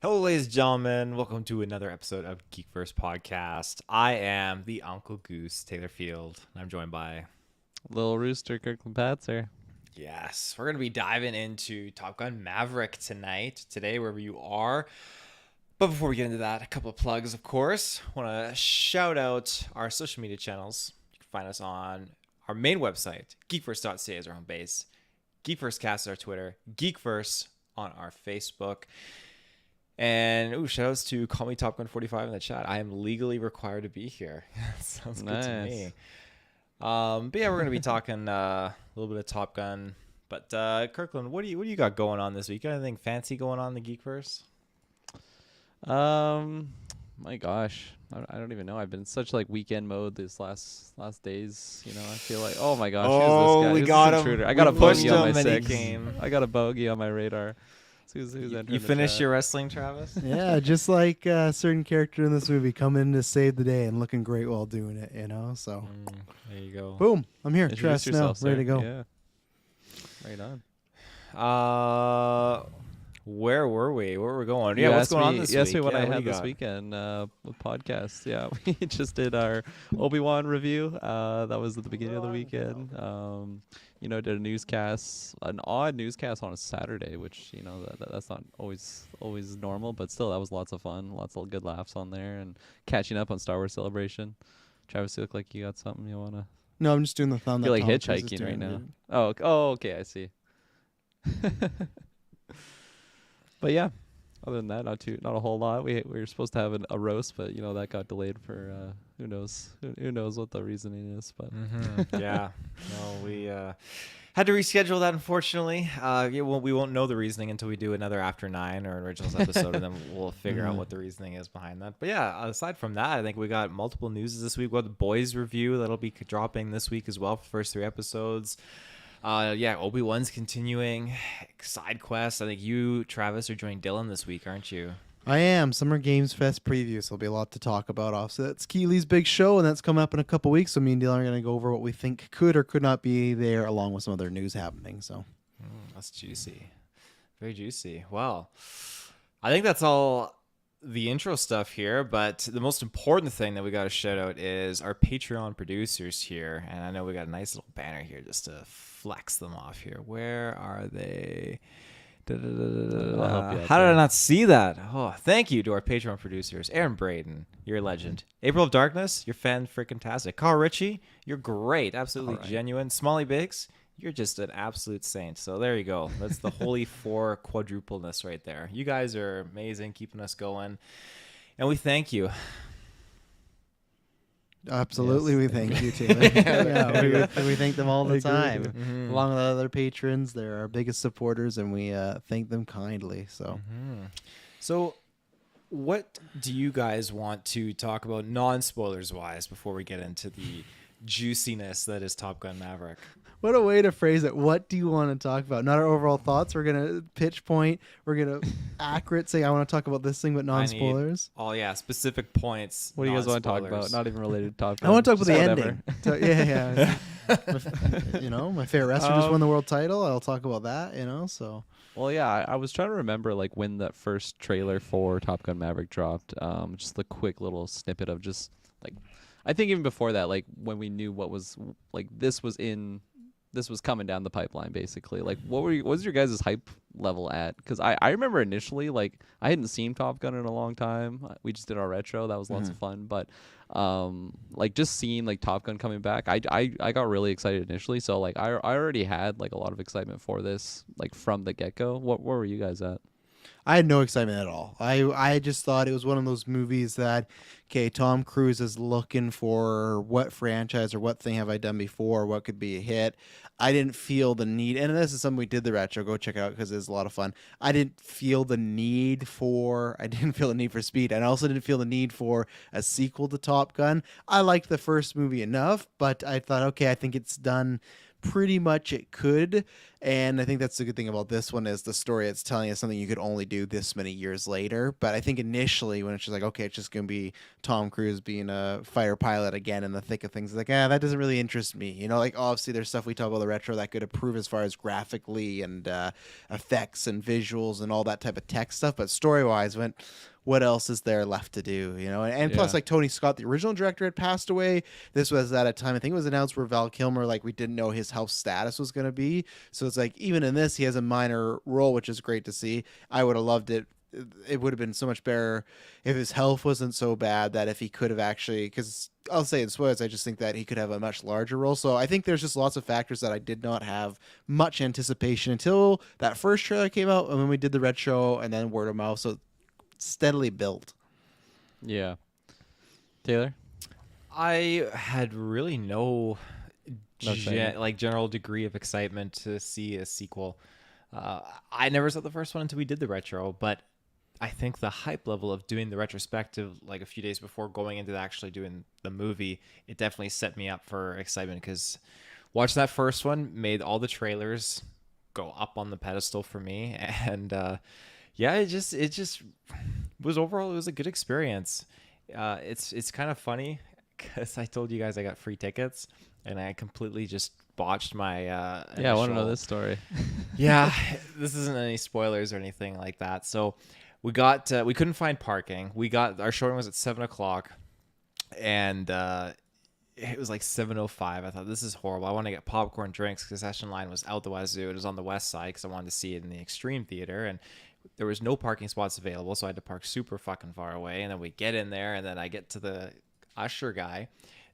Hello, ladies and gentlemen. Welcome to another episode of GeekVerse podcast. I am the Uncle Goose, Taylor Field, and I'm joined by... Little Rooster, Kirklin Patzer. Yes, we're going to be diving into Top Gun Maverick today, wherever you are. But before we get into that, a couple of plugs, of course. I want to shout out our social media channels. You can find us on our main website. GeekVerse.ca is our home base. GeekVerseCast is our Twitter. GeekVerse on our Facebook. And shout outs to Call Me Top Gun 45 in the chat. I am legally required to be here. Sounds good to me. But yeah, we're gonna be talking a little bit of Top Gun. But Kirkland, what do you got going on this week? Got anything fancy going on in the Geekverse? My gosh, I don't even know. I've been in such like weekend mode this last days. You know, I feel like, oh my gosh, who's this guy? We Who's got this him. intruder? I got a pushed bogey on my him and he 6. came. I got a bogey on my radar. Who's You finished your wrestling, Travis? Yeah, just like a certain character in this movie coming in to save the day and looking great while doing it, you know? So, there you go. boom, I'm here. Introduce Trust now, yourself, ready to go. Yeah. Right on. Where were we? Where were we going? You Yeah, what's asked going on me- this you asked week? me what Yeah, I do had you this got? weekend with podcasts. Yeah, we just did our Obi-Wan review. That was at the beginning of the weekend. Did a newscast, an odd newscast on a Saturday, which that's not always normal, but still that was lots of fun. Lots of good laughs on there, and catching up on Star Wars Celebration. Travis, you look like you got something you wanna. No, I'm just doing the thumb. You're like that Tom Cruise is hitchhiking right doing. now. Oh, okay, I see. But yeah, other than that, not a whole lot. We were supposed to have a roast, but that got delayed for who knows what the reasoning is. But Yeah. No, we had to reschedule that, unfortunately. We won't know the reasoning until we do another After 9 or Originals episode, and then we'll figure out what the reasoning is behind that. But yeah, aside from that, I think we got multiple news this week. We got the Boys review that'll be dropping this week as well for the first 3 episodes. Obi-Wan's continuing. Side quests. I think you, Travis, are joining Dylan this week, aren't you? I am. Summer Games Fest preview, so there'll be a lot to talk about. So that's Keely's big show, and that's coming up in a couple weeks. So me and Dylan are going to go over what we think could or could not be there, along with some other news happening. So That's juicy. Very juicy. Well, I think that's all the intro stuff here, but the most important thing that we got to shout out is our Patreon producers here. And I know we got a nice little banner here just to flex them off here. Where are they? I'll help you out How did I there. not see that? Oh, thank you to our Patreon producers. Aaron Braden, you're a legend. April of Darkness, you're fan-freaking-tastic. Carl Ritchie, you're great. Absolutely All right. genuine. Smalley Biggs, you're just an absolute saint. So there you go. That's the holy 4 quadrupleness right there. You guys are amazing, keeping us going. And we thank you. absolutely, Yes. we thank you, Taylor. Yeah, we thank them all the time. Mhm. Along with other patrons, they're our biggest supporters, and we thank them kindly. So. So what do you guys want to talk about non-spoilers wise before we get into the juiciness that is Top Gun Maverick? What a way to phrase it. What do you want to talk about? Not our overall thoughts. We're going to pitch point. We're going to accurate say, I want to talk about this thing, but non-spoilers. Oh yeah, specific points. what do you guys want to talk non-spoilers. about? Not even related to Top Gun. I want to talk about just the whatever. ending. My favorite wrestler just won the world title. I'll talk about that, so. Well, yeah, I was trying to remember like when that first trailer for Top Gun Maverick dropped. Just the quick little snippet of just like, I think even before that, like when we knew what was like this was coming down the pipeline, basically. Like, what was your guys' hype level at? Because I remember initially, like, I hadn't seen Top Gun in a long time. We just did our retro. That was lots of fun. But, like, just seeing, like, Top Gun coming back, I got really excited initially. So, like, I already had, like, a lot of excitement for this, like, from the get-go. Where were you guys at? I had no excitement at all. I just thought it was one of those movies that, okay, Tom Cruise is looking for what franchise or what thing have I done before, what could be a hit. I didn't feel the need, and this is something we did the retro. Go check it out because it's a lot of fun. I didn't feel the need for Speed, and I also didn't feel the need for a sequel to Top Gun. I liked the first movie enough, but I thought, okay, I think it's done pretty much it could. And I think that's the good thing about this one is the story it's telling is something you could only do this many years later. But I think initially when it's just like, okay, it's just going to be Tom Cruise being a fighter pilot again in the thick of things, like, that doesn't really interest me. You know, like obviously there's stuff we talk about the retro that could improve as far as graphically and effects and visuals and all that type of tech stuff. But story-wise, what else is there left to do, you know? And plus, like Tony Scott, the original director, had passed away. This was at a time, I think it was announced where Val Kilmer, like, we didn't know his health status was going to be. So it's like, even in this, he has a minor role, which is great to see. I would have loved it. It would have been so much better if his health wasn't so bad, that if he could have actually, because I'll say in spoilers, I just think that he could have a much larger role. So I think there's just lots of factors that I did not have much anticipation until that first trailer came out, and when we did the retro, and then word of mouth. So steadily built. Yeah. Taylor? I had really no excitement. general degree of excitement to see a sequel. I never saw the first one until we did the retro, but I think the hype level of doing the retrospective like a few days before going into actually doing the movie, it definitely set me up for excitement, because watching that first one made all the trailers go up on the pedestal for me. And yeah, it just was overall, it was a good experience. It's kind of funny because I told you guys I got free tickets and I completely just botched my Yeah, I want to know this story. Yeah, this isn't any spoilers or anything like that. So we couldn't find parking. Our showing was at 7:00, and it was like 7:05. I thought, this is horrible. I want to get popcorn, drinks, because session line was out the wazoo. It was on the west side because I wanted to see it in the Extreme Theater, and there was no parking spots available, so I had to park super fucking far away. And then we get in there, and then I get to the usher guy,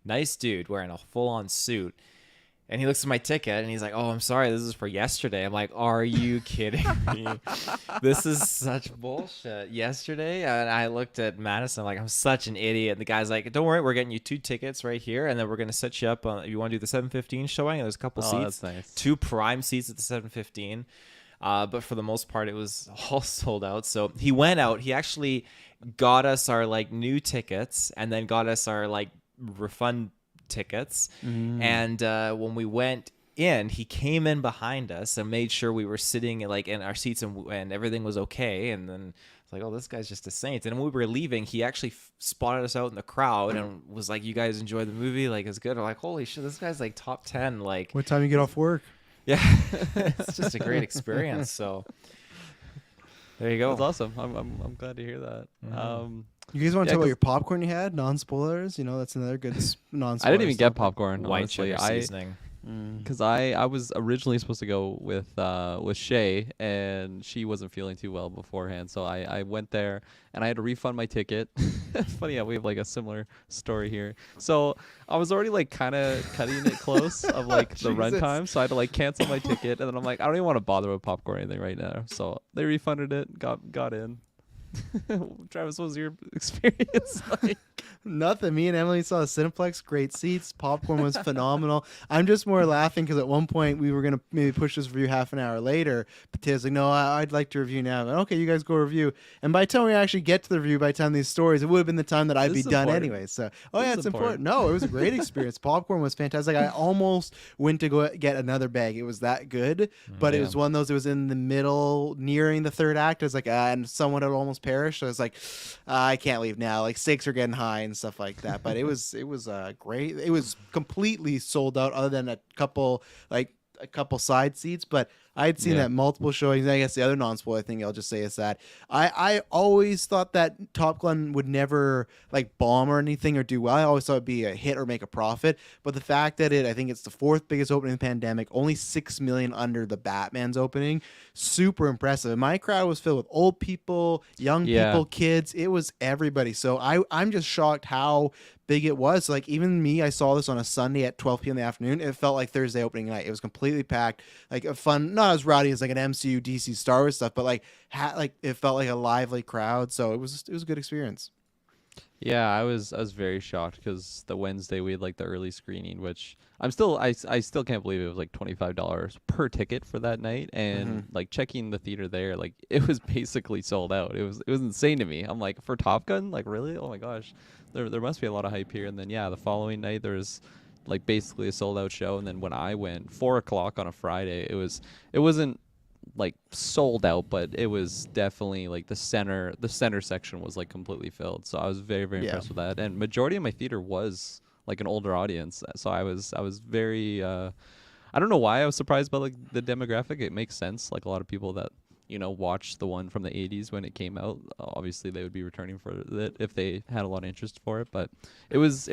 nice dude wearing a full-on suit, and he looks at my ticket and he's like, "Oh, I'm sorry, this is for yesterday." I'm like, "Are you kidding me? This is such bullshit." Yesterday, and I looked at Madison, I'm like, I'm such an idiot. And the guy's like, "Don't worry, we're getting you 2 tickets right here, and then we're gonna set you up on, if you want to do the 7:15 showing, and there's a couple seats, That's nice. 2 prime seats at the 7:15." But for the most part, it was all sold out. So he went out. He actually got us our like new tickets, and then got us our like refund tickets. And when we went in, he came in behind us and made sure we were sitting like in our seats, and everything was okay. And then it's like, oh, this guy's just a saint. And when we were leaving, he actually spotted us out in the crowd and was like, "You guys enjoy the movie? Like, it's good." I'm like, holy shit, this guy's like top 10. Like, What time you get off work? yeah, it's just a great experience. So there you go. That's awesome. I'm glad to hear that. You guys want to Yeah, talk about 'cause- your popcorn you had? Non-spoilers? You know, that's another good non-spoiler. I didn't even get stuff. popcorn, White honestly. cheddar seasoning. Because I was originally supposed to go with Shay, and she wasn't feeling too well beforehand, so I went there and I had to refund my ticket. It's funny how we have like a similar story here. So I was already like kind of cutting it close of like the runtime, so I had to like cancel my ticket, and then I'm like, I don't even want to bother with popcorn or anything right now. So they refunded it, got in. Travis, what was your experience like? Nothing. Me and Emily saw a Cineplex, great seats. Popcorn was phenomenal. I'm just more laughing because at one point we were going to maybe push this review half an hour later. But Taylor's like, "No, I'd like to review now." And, okay, you guys go review. And by the time we actually get to the review, by the time these stories, it would have been the time that I'd This be is done important. anyway. So, This is it's important. No, it was a great experience. Popcorn was fantastic. I almost went to go get another bag. It was that good. But it was one of those, it was in the middle, nearing the third act. I was like, and someone had almost perished. So I was like, I can't leave now. Like, stakes are getting high and stuff like that. But it was great. It was completely sold out, other than a couple side seats. But I had seen that multiple showings. I guess the other non-spoiler thing I'll just say is that I always thought that Top Gun would never like bomb or anything or do well. I always thought it'd be a hit or make a profit. But the fact that I think it's the 4th biggest opening in the pandemic, only 6 million under the Batman's opening, super impressive. And my crowd was filled with old people, young people, kids. It was everybody. So I'm just shocked how big it was. Like, even me, I saw this on a Sunday at 12 p.m. in the afternoon. It felt like Thursday opening night. It was completely packed, like a fun, not as rowdy as like an MCU, DC, Star Wars stuff, but like it felt like a lively crowd. So it was a good experience. Yeah, I was very shocked because the Wednesday we had like the early screening, which I still can't believe it was like $25 per ticket for that night, and like checking the theater there, like it was basically sold out. It was insane to me. I'm like, for Top Gun, like really? Oh my gosh, there must be a lot of hype here. And then the following night there's like basically a sold out show. And then when I went 4 o'clock on a Friday, it wasn't like sold out, but it was definitely like the center section was like completely filled. So I was very, very impressed with that. And majority of my theater was like an older audience. So I was very I don't know why I was surprised by like the demographic. It makes sense. Like a lot of people that, you know, watched the one from the 80s when it came out, obviously they would be returning for it if they had a lot of interest for it. But it was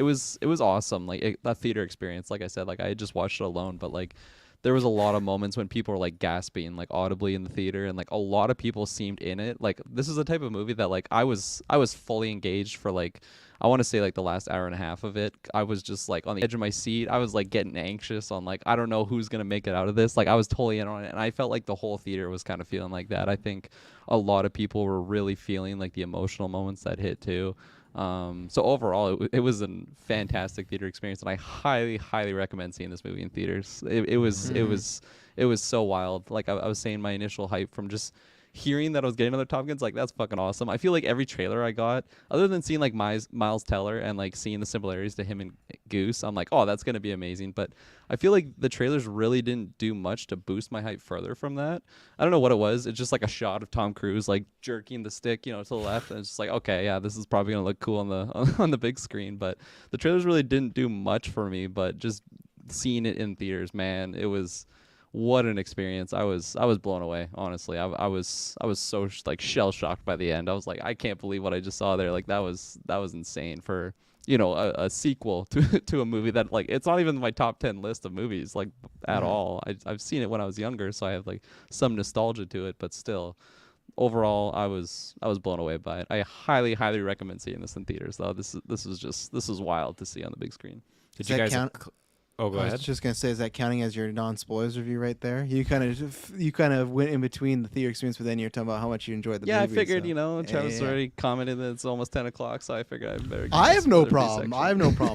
awesome. Like that theater experience, like I said, like I had just watched it alone, but like there was a lot of moments when people were like gasping like audibly in the theater, and like a lot of people seemed in it. Like this is the type of movie that like I was fully engaged for like, I want to say like the last hour and a half of it. I was just like on the edge of my seat. I was like getting anxious on like, I don't know who's going to make it out of this. Like I was totally in on it, and I felt like the whole theater was kind of feeling like that. I think a lot of people were really feeling like the emotional moments that hit too. So overall, it was a fantastic theater experience, and I highly, highly recommend seeing this movie in theaters. It was so wild. Like I was saying, my initial hype from just hearing that I was getting another Top Guns, like that's fucking awesome. I feel like every trailer I got, other than seeing like Miles Teller and like seeing the similarities to him and Goose, I'm like, oh, that's gonna be amazing. But I feel like the trailers really didn't do much to boost my hype further from that. I don't know what it was. It's just like a shot of Tom Cruise like jerking the stick, you know, to the left, and it's just like, okay, yeah, this is probably gonna look cool on the on the big screen. But the trailers really didn't do much for me. But just seeing it in theaters, man, it was. What an experience. I was blown away, honestly. I was so like shell shocked by the end. I was like, I can't believe what I just saw there. Like that was insane for, you know, a sequel to a movie that like it's not even my top 10 list of movies like at all. I've seen it when I was younger, so I have like some nostalgia to it, but still overall I was blown away by it. I highly recommend seeing this in theaters though. This is wild to see on the big screen. Did you guys count? Oh, go ahead. I was just gonna say, is that counting as your non-spoilers review right there? You kind of went in between the theater experience, but then you're talking about how much you enjoyed the movie. Yeah, I figured, so. you know, Travis already commented that it's almost 10 o'clock, so I figured I better. I have no problem.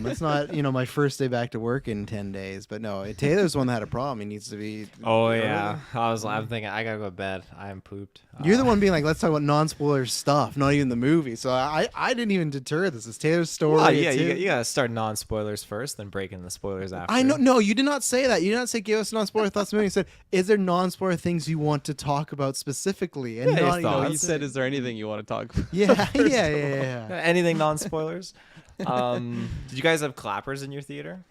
It's not, you know, my first day back to work in 10 days, but no, Taylor's the one that had a problem. He needs to be. Oh yeah, I'm thinking I gotta go to bed. I am pooped. You're the one being like, let's talk about non-spoiler stuff, not even the movie. So I didn't even deter this. It's Taylor's story. Well, yeah, you gotta start non-spoilers first, then break in the spoilers after. I know. No, you did not say that. You did not say give us non-spoiler thoughts. You said, is there non-spoiler things you want to talk about specifically? And Yeah, not, you know, You said, is there anything you want to talk about? Yeah. Anything non-spoilers? Did you guys have clappers in your theater?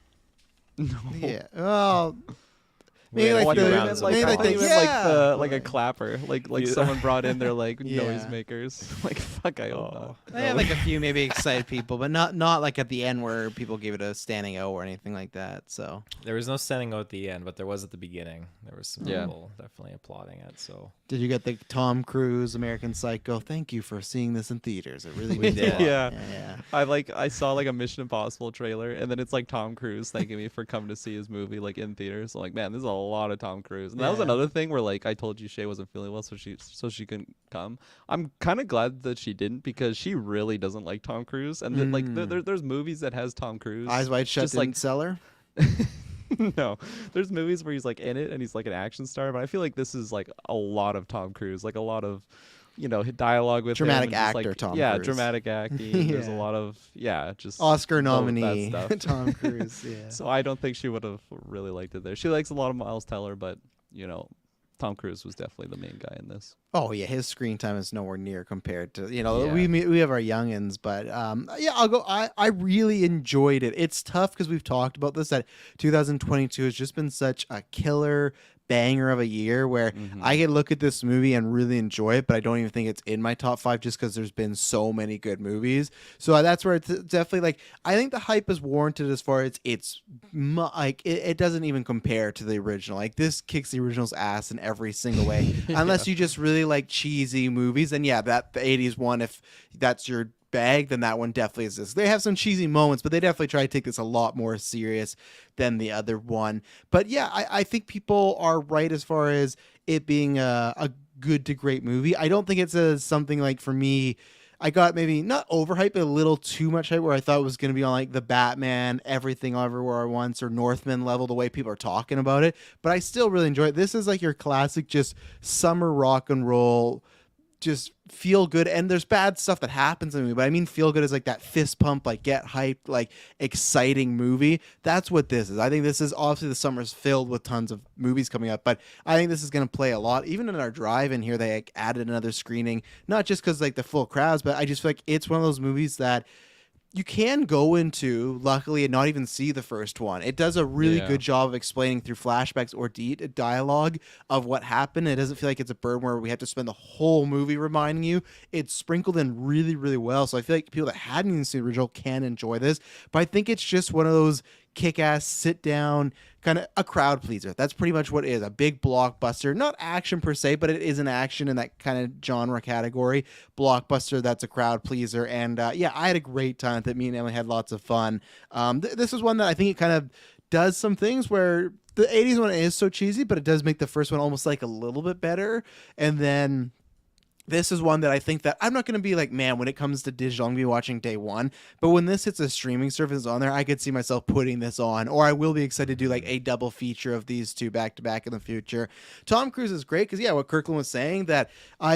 No. Yeah. Well, We maybe had a like few the, rounds of maybe like applause. the, like a clapper, like Yeah. someone brought in their like Yeah. noisemakers. Like fuck, I hope not. I had like a few maybe excited people, but not like at the end where people gave it a standing O or anything like that. So There was no standing out at the end, but there was at the beginning. There was some Yeah. people definitely applauding it. So did you get the Tom Cruise American Psycho? Thank you for seeing this in theaters. It really We means a did. lot. Yeah. I saw like a Mission Impossible trailer, and then it's like Tom Cruise thanking me for coming to see his movie like in theaters. So I'm like, man, there's a lot of Tom Cruise. And that was Yeah. another thing where like I told you Shay wasn't feeling well, so she couldn't come. I'm kind of glad that she didn't, because she really doesn't like Tom Cruise. And then like there's movies that has Tom Cruise. Eyes Wide Shut just didn't like sell her? no, there's movies where he's like in it and he's like an action star, but I feel like this is like a lot of Tom Cruise, like a lot of, you know, dialogue with Dramatic him and just, actor like, Tom yeah, Cruise. dramatic acting. There's a Yeah. lot of just Oscar all of that nominee stuff. Tom Cruise. Yeah. So I don't think she would have really liked it there. She likes a lot of Miles Teller, but you know, Tom Cruise was definitely the main guy in this. Oh yeah, his screen time is nowhere near compared to, you know, Yeah. we have our youngins, but yeah, I'll go. I really enjoyed it. It's tough because we've talked about this, that 2022 has just been such a killer banger of a year where I can look at this movie and really enjoy it, but I don't even think it's in my top 5 just because there's been so many good movies. So that's where it's definitely like, I think the hype is warranted as far as like it doesn't even compare to the original. Like this kicks the original's ass in every single way, unless you just really like cheesy movies. And yeah, that the 80s one, if that's your bag, then that one definitely is this. They have some cheesy moments, but they definitely try to take this a lot more serious than the other one. But yeah, I think people are right as far as it being a good to great movie. I don't think it's something like, for me, I got maybe not overhyped, but a little too much hype, where I thought it was going to be on like the Batman, Everything Everywhere at Once, or Northman level, the way people are talking about it. But I still really enjoy it. This is like your classic just summer rock and roll just feel good, and there's bad stuff that happens in the movie, but I mean feel good is like that fist pump, like get hyped, like exciting movie. That's what this is. I think this is obviously the summer's filled with tons of movies coming up, but I think this is going to play a lot. Even in our drive-in here, they like added another screening, not just because like the full crowds, but I just feel like it's one of those movies that you can go into, luckily, and not even see the first one. It does a really good job of explaining through flashbacks or dialogue of what happened. It doesn't feel like it's a burden where we have to spend the whole movie reminding you. It's sprinkled in really, really well. So I feel like people that hadn't even seen the original can enjoy this. But I think it's just one of those kick-ass, sit-down, kind of a crowd pleaser. That's pretty much what it is. A big blockbuster. Not action per se, but it is an action in that kind of genre category. Blockbuster that's a crowd pleaser. And yeah, I had a great time with it. Me and Emily had lots of fun. This is one that I think it kind of does some things where the 80s one is so cheesy, but it does make the first one almost like a little bit better. And then this is one that I think that I'm not going to be like, man, when it comes to digital, I'm going to be watching day one. But when this hits a streaming service on there, I could see myself putting this on. Or I will be excited to do like a double feature of these two back to back in the future. Tom Cruise is great because, yeah, what Kirklin was saying, that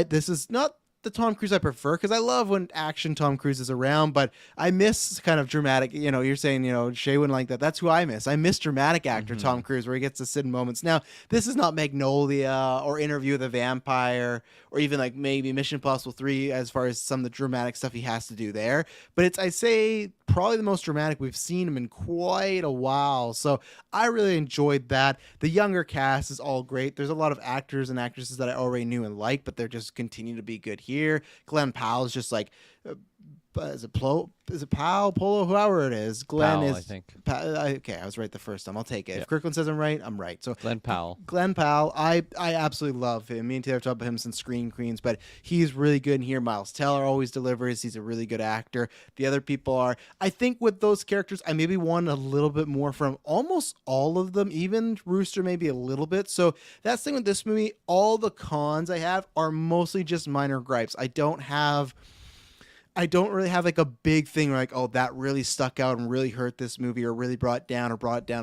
this is not the Tom Cruise I prefer, because I love when action Tom Cruise is around, but I miss kind of dramatic, you're saying, Shay wouldn't like that. That's who I miss. I miss dramatic actor Tom Cruise, where he gets to sit in moments. Now, this is not Magnolia or Interview with the Vampire or even like maybe Mission Impossible 3 as far as some of the dramatic stuff he has to do there, but it's, I say, probably the most dramatic we've seen him in quite a while. So I really enjoyed that. The younger cast is all great. There's a lot of actors and actresses that I already knew and liked, but they're just continue to be good here. Glenn Powell is just like, is it Powell, Polo, whoever it is. Glenn Powell, is, I think. Okay, I was right the first time. I'll take it. Yeah. If Kirkland says I'm right, I'm right. So Glenn Powell. Glenn Powell, I absolutely love him. Me and Taylor talked about him since Screen Queens, but he's really good in here. Miles Teller always delivers. He's a really good actor. The other people are, I think with those characters, I maybe want a little bit more from almost all of them, even Rooster maybe a little bit. So that's the thing with this movie. All the cons I have are mostly just minor gripes. I don't really have like a big thing where like, oh, that really stuck out and really hurt this movie or really brought down a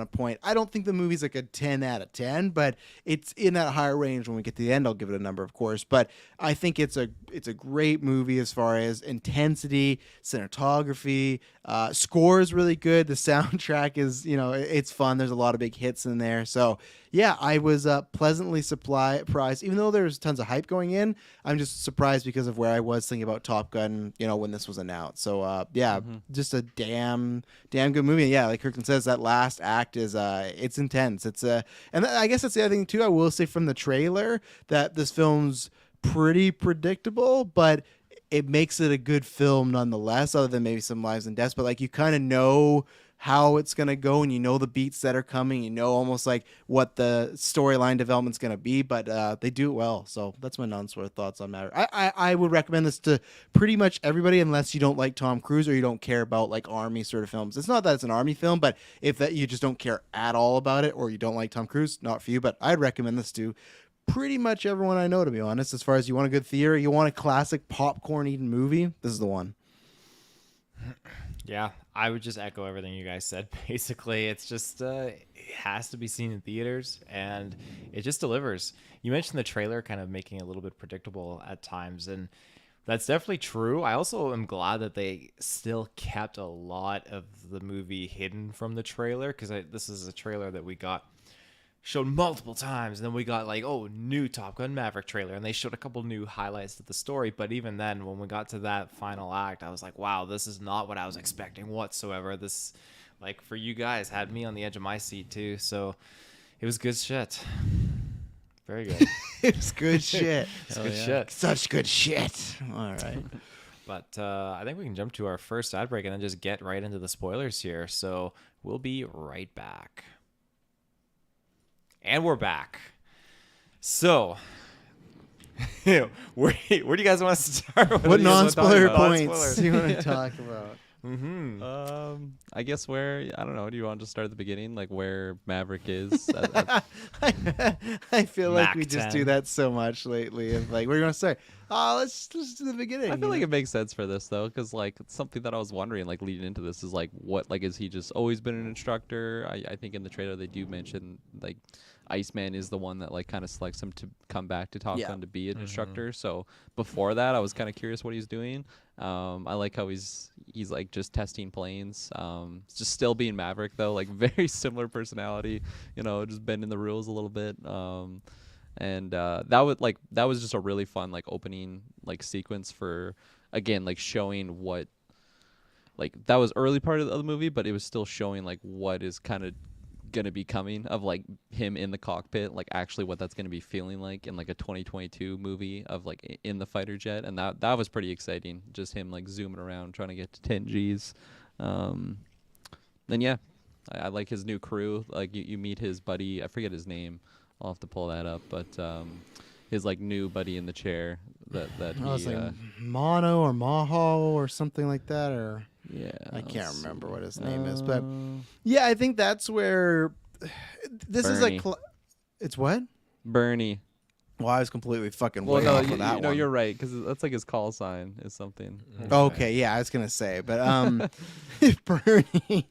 point. I don't think the movie's like a 10 out of 10, but it's in that higher range. When we get to the end, I'll give it a number, of course. But I think it's a great movie as far as intensity, cinematography, score is really good. The soundtrack is, it's fun. There's a lot of big hits in there. So yeah, I was pleasantly surprised. Even though there's tons of hype going in, I'm just surprised because of where I was thinking about Top Gun, when this was announced. So yeah, just a damn good movie. And yeah, like Kirkland says, that last act is it's intense. And I guess that's the other thing too. I will say from the trailer that this film's pretty predictable, but it makes it a good film nonetheless, other than maybe some lives and deaths. But like, you kind of know how it's going to go, and the beats that are coming, almost like what the storyline development's going to be, but they do it well. So that's my non-spoiler thoughts on Maverick. I would recommend this to pretty much everybody, unless you don't like Tom Cruise or you don't care about like army sort of films. It's not that it's an army film, but if that you just don't care at all about it, or you don't like Tom Cruise, not for you. But I'd recommend this to pretty much everyone I know, to be honest. As far as you want a good theater, you want a classic popcorn eating movie, this is the one. Yeah, I would just echo everything you guys said. Basically, it's just it has to be seen in theaters, and it just delivers. You mentioned the trailer kind of making it a little bit predictable at times, and that's definitely true. I also am glad that they still kept a lot of the movie hidden from the trailer, because this is a trailer that we got showed multiple times, and then we got like, oh, new Top Gun Maverick trailer, and they showed a couple new highlights to the story. But even then, when we got to that final act, I was like, wow, this is not what I was expecting whatsoever. This, like, for you guys, had me on the edge of my seat too. So it was good shit. Very good. It's good shit. It's good shit. Such good shit. All right. But I think we can jump to our first ad break and then just get right into the spoilers here. So we'll be right back. And we're back. So, where do you guys want us to start? What non-spoiler points do you want to talk about? I guess I don't know. Do you want to start at the beginning, like where Maverick is? I feel like we Mac just 10. do that so much lately. Of like, where do you want to start? Oh, let's just do the beginning. I feel like it makes sense for this though, because like it's something that I was wondering, like leading into this, is like, what, like, is he just always been an instructor? I think in the trailer they do mention, like, Iceman is the one that like kind of selects him to come back to Top Yeah. Gun to be an instructor. So before that, I was kind of curious what he's doing. I like how he's like just testing planes. Just still being Maverick though, like very similar personality. You know, just bending the rules a little bit. And that was just a really fun like opening like sequence for, again, like showing what, like that was early part of the movie, but it was still showing like what is kind of gonna be coming of like him in the cockpit, like actually what that's gonna be feeling like in like a 2022 movie of like in the fighter jet. And that was pretty exciting, just him like zooming around trying to get to 10 Gs. Then yeah, I like his new crew. Like you meet his buddy, I forget his name, I'll have to pull that up, but his like new buddy in the chair that I was he like Mono or Maho or something like that, or yeah, I can't let's remember see. what his name is, but yeah, I think that's where this is Bernie. like. It's what? Bernie. Well, I was completely fucking Well, way no, off of that no, one. you're right, because that's like his call sign is something. Okay, yeah, I was gonna say, but Bernie,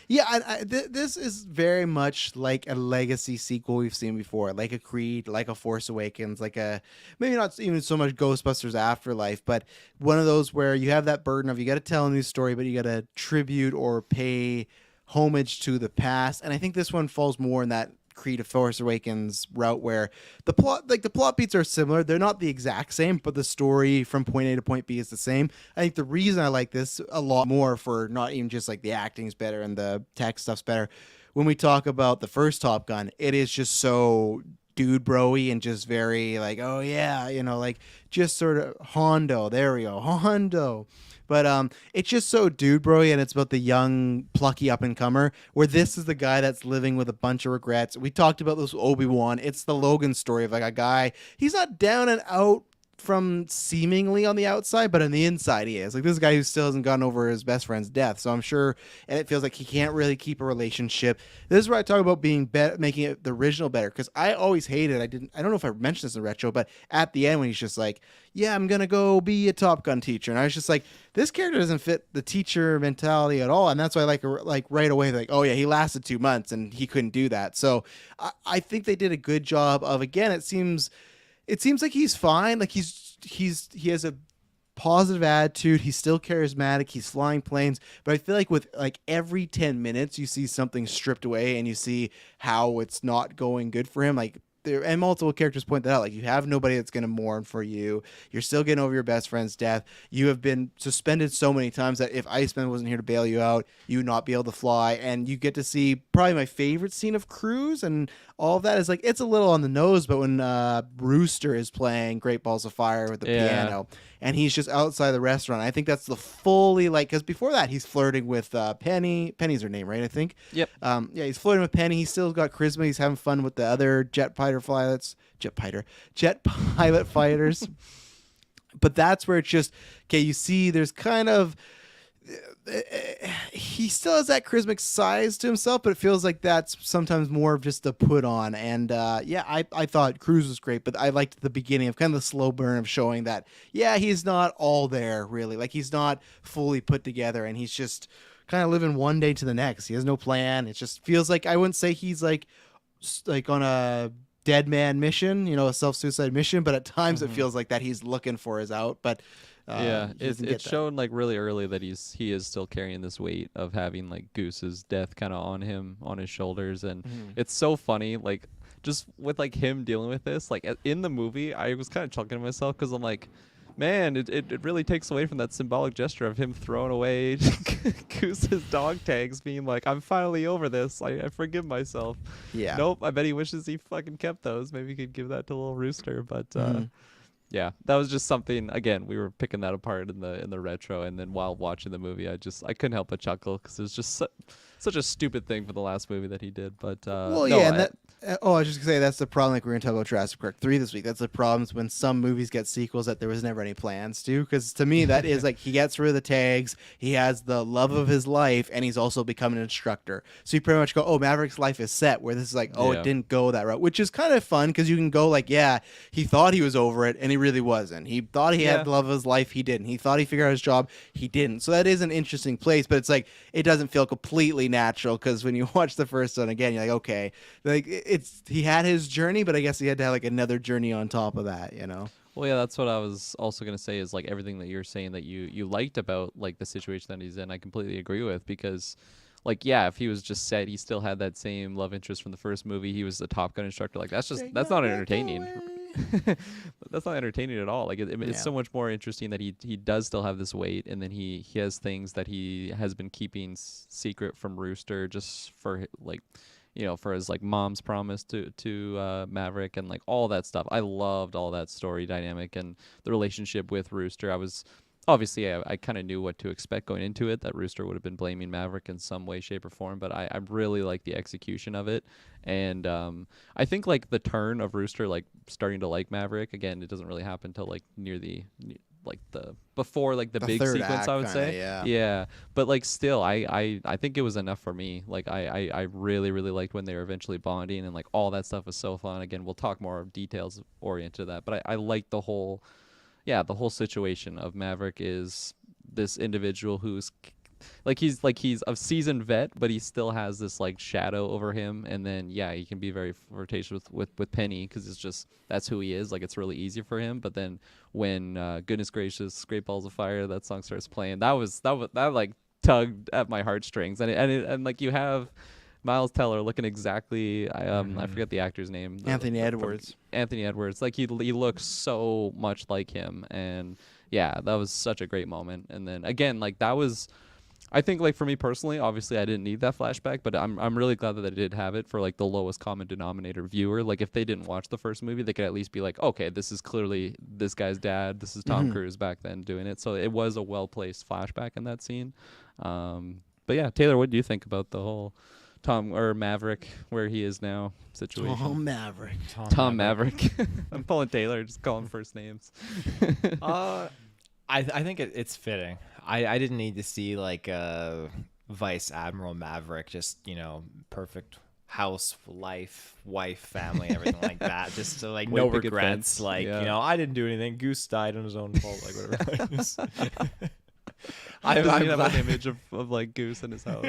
yeah, this is very much like a legacy sequel we've seen before, like a Creed, like a Force Awakens, like a maybe not even so much Ghostbusters Afterlife, but one of those where you have that burden of you got to tell a new story, but you got to tribute or pay homage to the past, and I think this one falls more in that Creed of Force Awakens route where the plot beats are similar. They're not the exact same, but the story from point A to point B is the same. I think the reason I like this a lot more, for not even just like the acting's better and the tech stuff's better, when we talk about the first Top Gun, it is just so dude bro-y and just very like, oh yeah, you know, like just sort of Hondo. There we go, Hondo. But it's just so dude bro-y, and it's about the young, plucky up-and-comer, where this is the guy that's living with a bunch of regrets. We talked about this with Obi-Wan. It's the Logan story of like a guy, he's not down and out from seemingly on the outside, but on the inside he is. Like this guy who still hasn't gotten over his best friend's death. So I'm sure, and it feels like he can't really keep a relationship. This is where I talk about being better, making it the original better, because I always hated. I don't know if I mentioned this in retro, but at the end when he's just like, yeah, I'm gonna go be a Top Gun teacher, and I was just like, this character doesn't fit the teacher mentality at all, and that's why I like right away, like, oh yeah, he lasted 2 months and he couldn't do that. So I think they did a good job of, again, it seems like he's fine, like he has a positive attitude, he's still charismatic, he's flying planes, but I feel like with like every 10 minutes you see something stripped away and you see how it's not going good for him. Like there, and multiple characters point that out, like you have nobody that's going to mourn for you, you're still getting over your best friend's death, you have been suspended so many times that if Iceman wasn't here to bail you out, you would not be able to fly. And you get to see probably my favorite scene of Cruise, and all of that is like, it's a little on the nose, but when Rooster is playing Great Balls of Fire with the piano and he's just outside the restaurant, I think that's the fully, like, because before that he's flirting with Penny's her name, right? I think. Yep. Yeah, he's flirting with Penny, he's still got charisma, he's having fun with the other jet pilot fighters. But that's where it's just, okay, you see there's kind of, he still has that charismatic size to himself, but it feels like that's sometimes more of just a put on. And yeah, I thought Cruise was great, but I liked the beginning of kind of the slow burn of showing that, yeah, he's not all there really. Like he's not fully put together, and he's just kind of living one day to the next. He has no plan. It just feels like, I wouldn't say he's like on a dead man mission, you know, a self-suicide mission, but at times it feels like that he's looking for his out. But yeah, it's shown like really early that he is still carrying this weight of having like Goose's death kind of on him, on his shoulders. And it's so funny, like just with like him dealing with this, like in the movie I was kind of chuckling to myself, because I'm like, man, it really takes away from that symbolic gesture of him throwing away Goose's dog tags, being like, I'm finally over this, I forgive myself. Yeah. Nope, I bet he wishes he fucking kept those. Maybe he could give that to little Rooster. But yeah, that was just something, again, we were picking that apart in the retro, and then while watching the movie I couldn't help but chuckle, because it was just such a stupid thing for the last movie that he did. But well, no, yeah, and I was just gonna say that's the problem. Like we were gonna talk about Jurassic Park 3 this week. That's the problems when some movies get sequels that there was never any plans to. Because to me, that is like, he gets rid of the tags, he has the love of his life, and he's also become an instructor. So you pretty much go, oh, Maverick's life is set. Where this is like, oh, Yeah. it didn't go that route, which is kind of fun, because you can go like, yeah, he thought he was over it, and he really wasn't. He thought he had the love of his life, he didn't. He thought he figured out his job, he didn't. So that is an interesting place, but it's like, it doesn't feel completely natural because when you watch the first one again, you're like, okay, like he had his journey, but I guess he had to have like another journey on top of that, you know. Well, yeah, that's what I was also gonna say is like everything that you're saying that you liked about like the situation that he's in. I completely agree with because, like, yeah, if he was just said he still had that same love interest from the first movie, he was a Top Gun instructor. Like that's not entertaining. That's not entertaining at all. Like it's so much more interesting that he does still have this weight, and then he has things that he has been keeping secret from Rooster just for like, you know, for his like mom's promise to Maverick and like all that stuff. I loved all that story dynamic and the relationship with Rooster. I was obviously I kind of knew what to expect going into it, that Rooster would have been blaming Maverick in some way, shape, or form, but I really like the execution of it. And I think like the turn of Rooster like starting to like Maverick again, it doesn't really happen till like near the before like the big third sequence, act I would kinda, say. yeah. But like still I think it was enough for me. Like I really liked when they were eventually bonding, and like all that stuff was so fun. Again, we'll talk more details oriented to that, but I like the whole situation of Maverick is this individual who's he's a seasoned vet, but he still has this like shadow over him. And then he can be very flirtatious with Penny because it's just that's who he is. Like it's really easy for him. But then when goodness gracious, Great Balls of Fire, that song starts playing, that like tugged at my heartstrings. And like you have Miles Teller looking exactly I forget the actor's name. Anthony Edwards. Anthony Edwards. Like he looks so much like him, and that was such a great moment. And then again, like that was, I think, like for me personally, obviously I didn't need that flashback, but I'm really glad that I did have it for like the lowest common denominator viewer. Like if they didn't watch the first movie, they could at least be like, okay, this is clearly this guy's dad. This is Tom Cruise back then doing it. So it was a well-placed flashback in that scene. But yeah, Taylor, what do you think about the whole Maverick, where he is now situation? Tom Maverick. Tom Maverick. I'm pulling Taylor, just call him first names. I think it's fitting. I didn't need to see like Vice Admiral Maverick, just, you know, perfect house, life, wife, family, everything like that. Just to like no regrets. Like, you know, I didn't do anything. Goose died on his own fault. Like whatever. I have an image of like Goose in his house.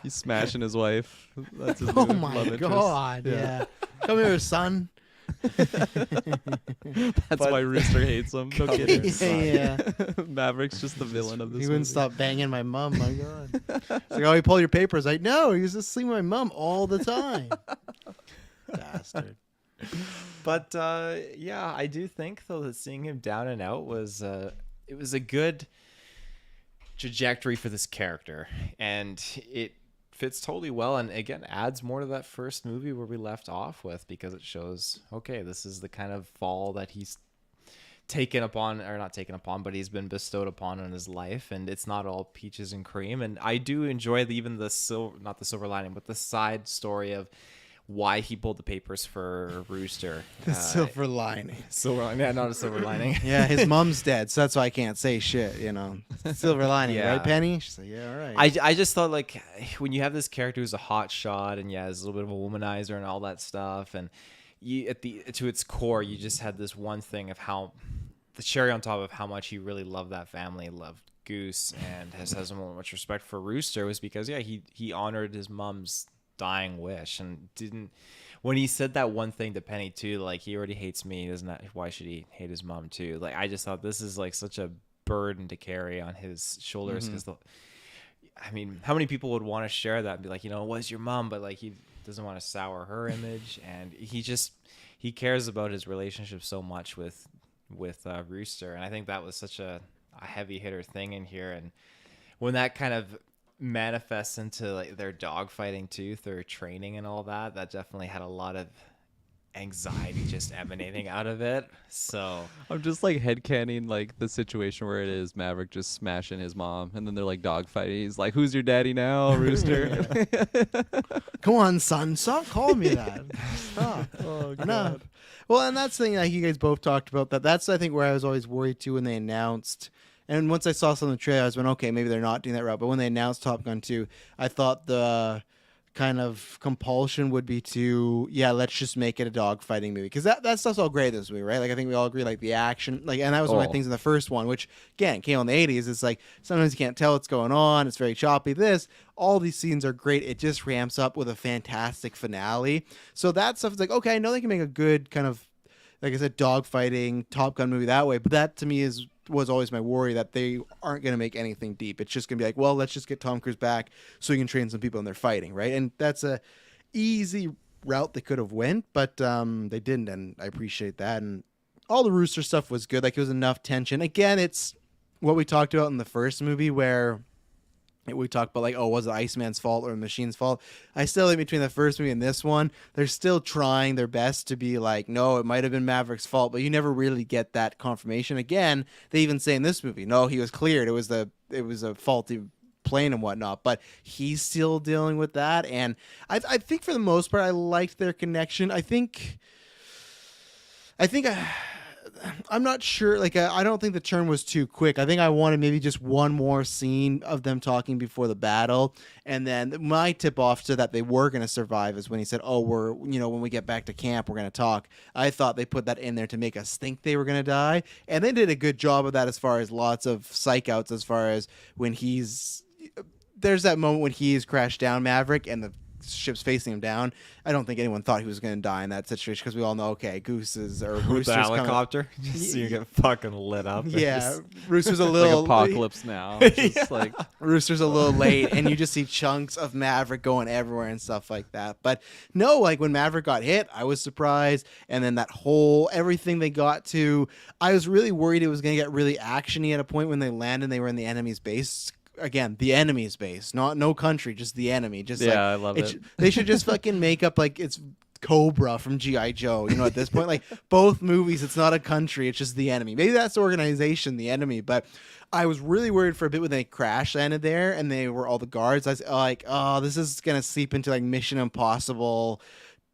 He's smashing his wife. That's his Oh new my love god! interest. Yeah. Come here, son. That's why Rooster hates him. No kidding. Yeah. Maverick's just the villain of this. He wouldn't stop banging my mum. My god. It's like, oh, you pull your papers. Like, no, he was just sleeping with my mum all the time. Bastard. But I do think though that seeing him down and out was it was a good trajectory for this character, and it fits totally well, and again adds more to that first movie where we left off with, because it shows, okay, this is the kind of fall that he's taken upon, or not taken upon, but he's been bestowed upon in his life, and it's not all peaches and cream. And I do enjoy even the not the silver lining, but the side story of why he pulled the papers for Rooster. The silver lining. Silver lining. Yeah, not a silver lining. Yeah, his mom's dead, so that's why I can't say shit, you know. Silver lining, Yeah. right, Penny? She's like, yeah, all right. I just thought, like, when you have this character who's a hot shot and is a little bit of a womanizer and all that stuff, and you to its core, you just had this one thing of how the cherry on top of how much he really loved that family, loved Goose, and has so much respect for Rooster, was because he honored his mom's dying wish, and didn't, when he said that one thing to Penny too, like, he already hates me, doesn't that, why should he hate his mom too? Like, I just thought this is like such a burden to carry on his shoulders, because I mean, how many people would want to share that and be like, you know, it was your mom, but like he doesn't want to sour her image, and he cares about his relationship so much with Rooster, and I think that was such a heavy hitter thing in here. And when that kind of manifests into like their dog fighting too, their training and all that definitely had a lot of anxiety just emanating out of it. So I'm just like headcaning like the situation where it is Maverick just smashing his mom, and then they're like dog fighting. He's like, "Who's your daddy now, Rooster?" Come on, son, stop calling me that. Stop. Oh god. Enough. Well, and that's the thing, like you guys both talked about that. That's, I think, where I was always worried too when they announced. And once I saw some of the trailer, I was like, okay, maybe they're not doing that route. But when they announced Top Gun 2, I thought the kind of compulsion would be to, yeah, let's just make it a dogfighting movie, because that stuff's all great in this movie, right? Like I think we all agree, like the action, like, and that was one of my Oh. things in the first one, which again came in the 80s. It's like sometimes you can't tell what's going on. It's very choppy. This, all these scenes are great. It just ramps up with a fantastic finale. So that stuff is like, okay, I know they can make a good kind of, like I said, dogfighting Top Gun movie that way, but that to me was always my worry, that they aren't going to make anything deep. It's just going to be like, well, let's just get Tom Cruise back so he can train some people and they're fighting, right? And that's a easy route they could have went, but they didn't, and I appreciate that. And all the Rooster stuff was good. Like, it was enough tension. Again, it's what we talked about in the first movie, where we talked about, like, oh, was it Iceman's fault or the machine's fault? I still think between the first movie and this one, they're still trying their best to be like, no, it might have been Maverick's fault, but you never really get that confirmation. Again, they even say in this movie, no, he was cleared. It was a faulty plane and whatnot, but he's still dealing with that. And I think for the most part, I liked their connection. I think I'm not sure. Like, I don't think the turn was too quick. I think I wanted maybe just one more scene of them talking before the battle. And then my tip off to that they were going to survive is when he said, oh, when we get back to camp, we're going to talk. I thought they put that in there to make us think they were going to die. And they did a good job of that, as far as lots of psych outs, as far as when there's that moment when he's crashed down Maverick and the ship's facing him down. I don't think anyone thought he was going to die in that situation, because we all know, okay, Rooster's the coming. helicopter. Just so you get fucking lit up. Yeah, Rooster's a little Like Apocalypse Now. Just like Rooster's a little late, and you just see chunks of Maverick going everywhere and stuff like that. But no, like when Maverick got hit, I was surprised, and then that whole everything they got to, I was really worried it was going to get really actiony at a point when they landed and they were in the enemy's base. Again, the enemy's base, not no country, just the enemy. Just yeah, like, I love it. They should just fucking make up like it's Cobra from G.I. Joe. You know, at this point, like both movies, it's not a country, it's just the enemy. Maybe that's the organization, the enemy. But I was really worried for a bit when they crash landed there and they were all the guards. I was like, oh, this is gonna seep into like Mission Impossible.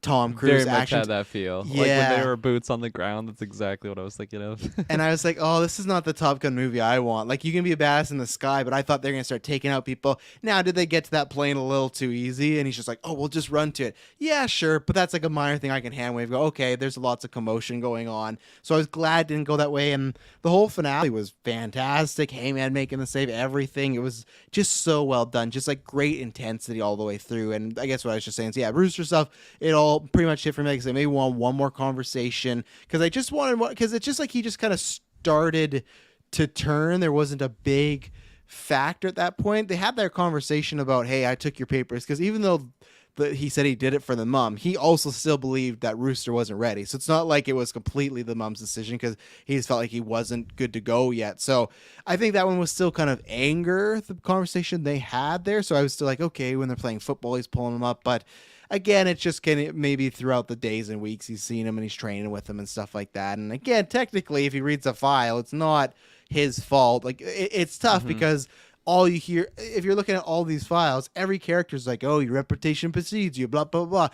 Tom Cruise Very much action. had that feel. Like Yeah. when they were boots on the ground, that's exactly what I was thinking of. And I was like, oh, this is not the Top Gun movie I want. Like, you can be a badass in the sky, but I thought they were going to start taking out people. Now, did they get to that plane a little too easy? And he's just like, oh, we'll just run to it. Yeah, sure. But that's like a minor thing I can hand wave. Go, okay, there's lots of commotion going on. So I was glad it didn't go that way. And the whole finale was fantastic. Heyman making the save, everything. It was just so well done. Just like great intensity all the way through. And I guess what I was just saying is, yeah, Rooster stuff, it all pretty much hit for me. Like I said, maybe want one more conversation, because I just wanted one, because it's just like he just kind of started to turn. There wasn't a big factor at that point. They had their conversation about, hey, I took your papers, because even though he said he did it for the mom, he also still believed that Rooster wasn't ready. So it's not like it was completely the mom's decision, because he just felt like he wasn't good to go yet. So I think that one was still kind of anger, the conversation they had there. So I was still like, okay, when they're playing football, he's pulling them up. But again, it's just kind of maybe throughout the days and weeks he's seen him and he's training with him and stuff like that. And again, technically, if he reads a file, it's not his fault. Like, it's tough because all you hear, if you're looking at all these files, every character's like, oh, your reputation precedes you, blah, blah, blah.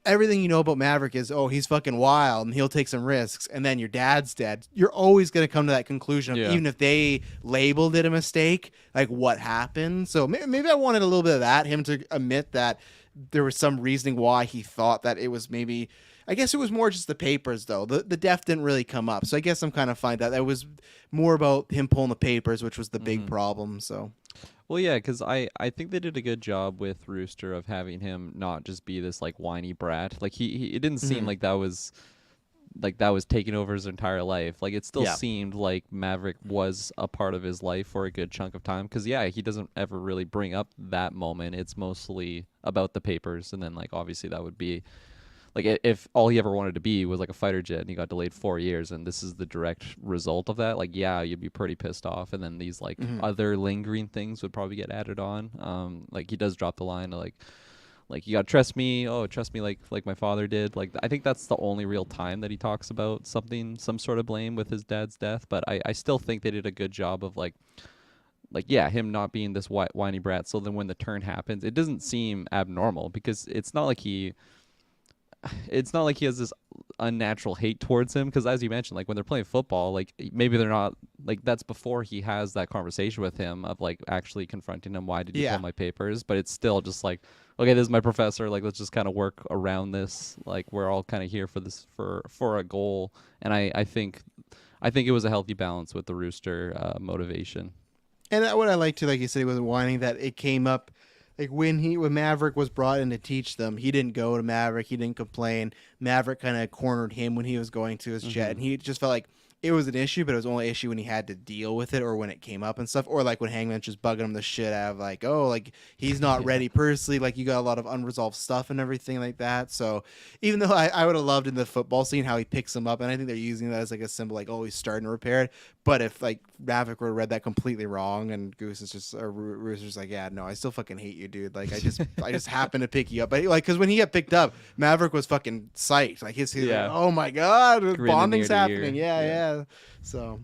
Everything you know about Maverick is, oh, he's fucking wild and he'll take some risks, and then your dad's dead. You're always going to come to that conclusion, of, even if they labeled it a mistake, like what happened. So maybe I wanted a little bit of that, him to admit that there was some reasoning why he thought that it was maybe, I guess it was more just the papers, though. The death didn't really come up. So I guess I'm kind of fine that was more about him pulling the papers, which was the big problem. So. Well, yeah, because I think they did a good job with Rooster of having him not just be this like whiny brat. Like he it didn't seem like that was taking over his entire life. Like it still seemed like Maverick was a part of his life for a good chunk of time. Because he doesn't ever really bring up that moment. It's mostly about the papers, and then like obviously that would be like if all he ever wanted to be was like a fighter jet and he got delayed 4 years and this is the direct result of that, like, yeah, you'd be pretty pissed off. And then these like other lingering things would probably get added on. Like he does drop the line of, like you gotta trust me. Oh, trust me like my father did. Like I think that's the only real time that he talks about some sort of blame with his dad's death. But I still think they did a good job of like him not being this whiny brat. So then when the turn happens, it doesn't seem abnormal, because it's not like he it's not like he has this unnatural hate towards him, because as you mentioned, like when they're playing football, like maybe they're not, like that's before he has that conversation with him of like actually confronting him, why did you pull my papers? But it's still just like, okay, this is my professor, like let's just kind of work around this, like we're all kind of here for this, for a goal. And I think it was a healthy balance with the Rooster motivation. And what I liked too, like you said, he wasn't whining, that it came up. Like when Maverick was brought in to teach them, he didn't go to Maverick. He didn't complain. Maverick kind of cornered him when he was going to his jet, and he just felt like it was an issue, but it was only an issue when he had to deal with it or when it came up and stuff, or like when Hangman's just bugging him the shit out of like, oh, like he's not ready personally, like you got a lot of unresolved stuff and everything like that. So even though I would have loved in the football scene how he picks him up, and I think they're using that as like a symbol, like, oh, he's starting to repair it. But if like Maverick would have read that completely wrong, and Goose is just, or Rooster's like, yeah, no, I still fucking hate you, dude. Like I just happened to pick you up, but like because when he got picked up, Maverick was fucking psyched. Like he's like, oh my god, bonding's happening. Yeah. So,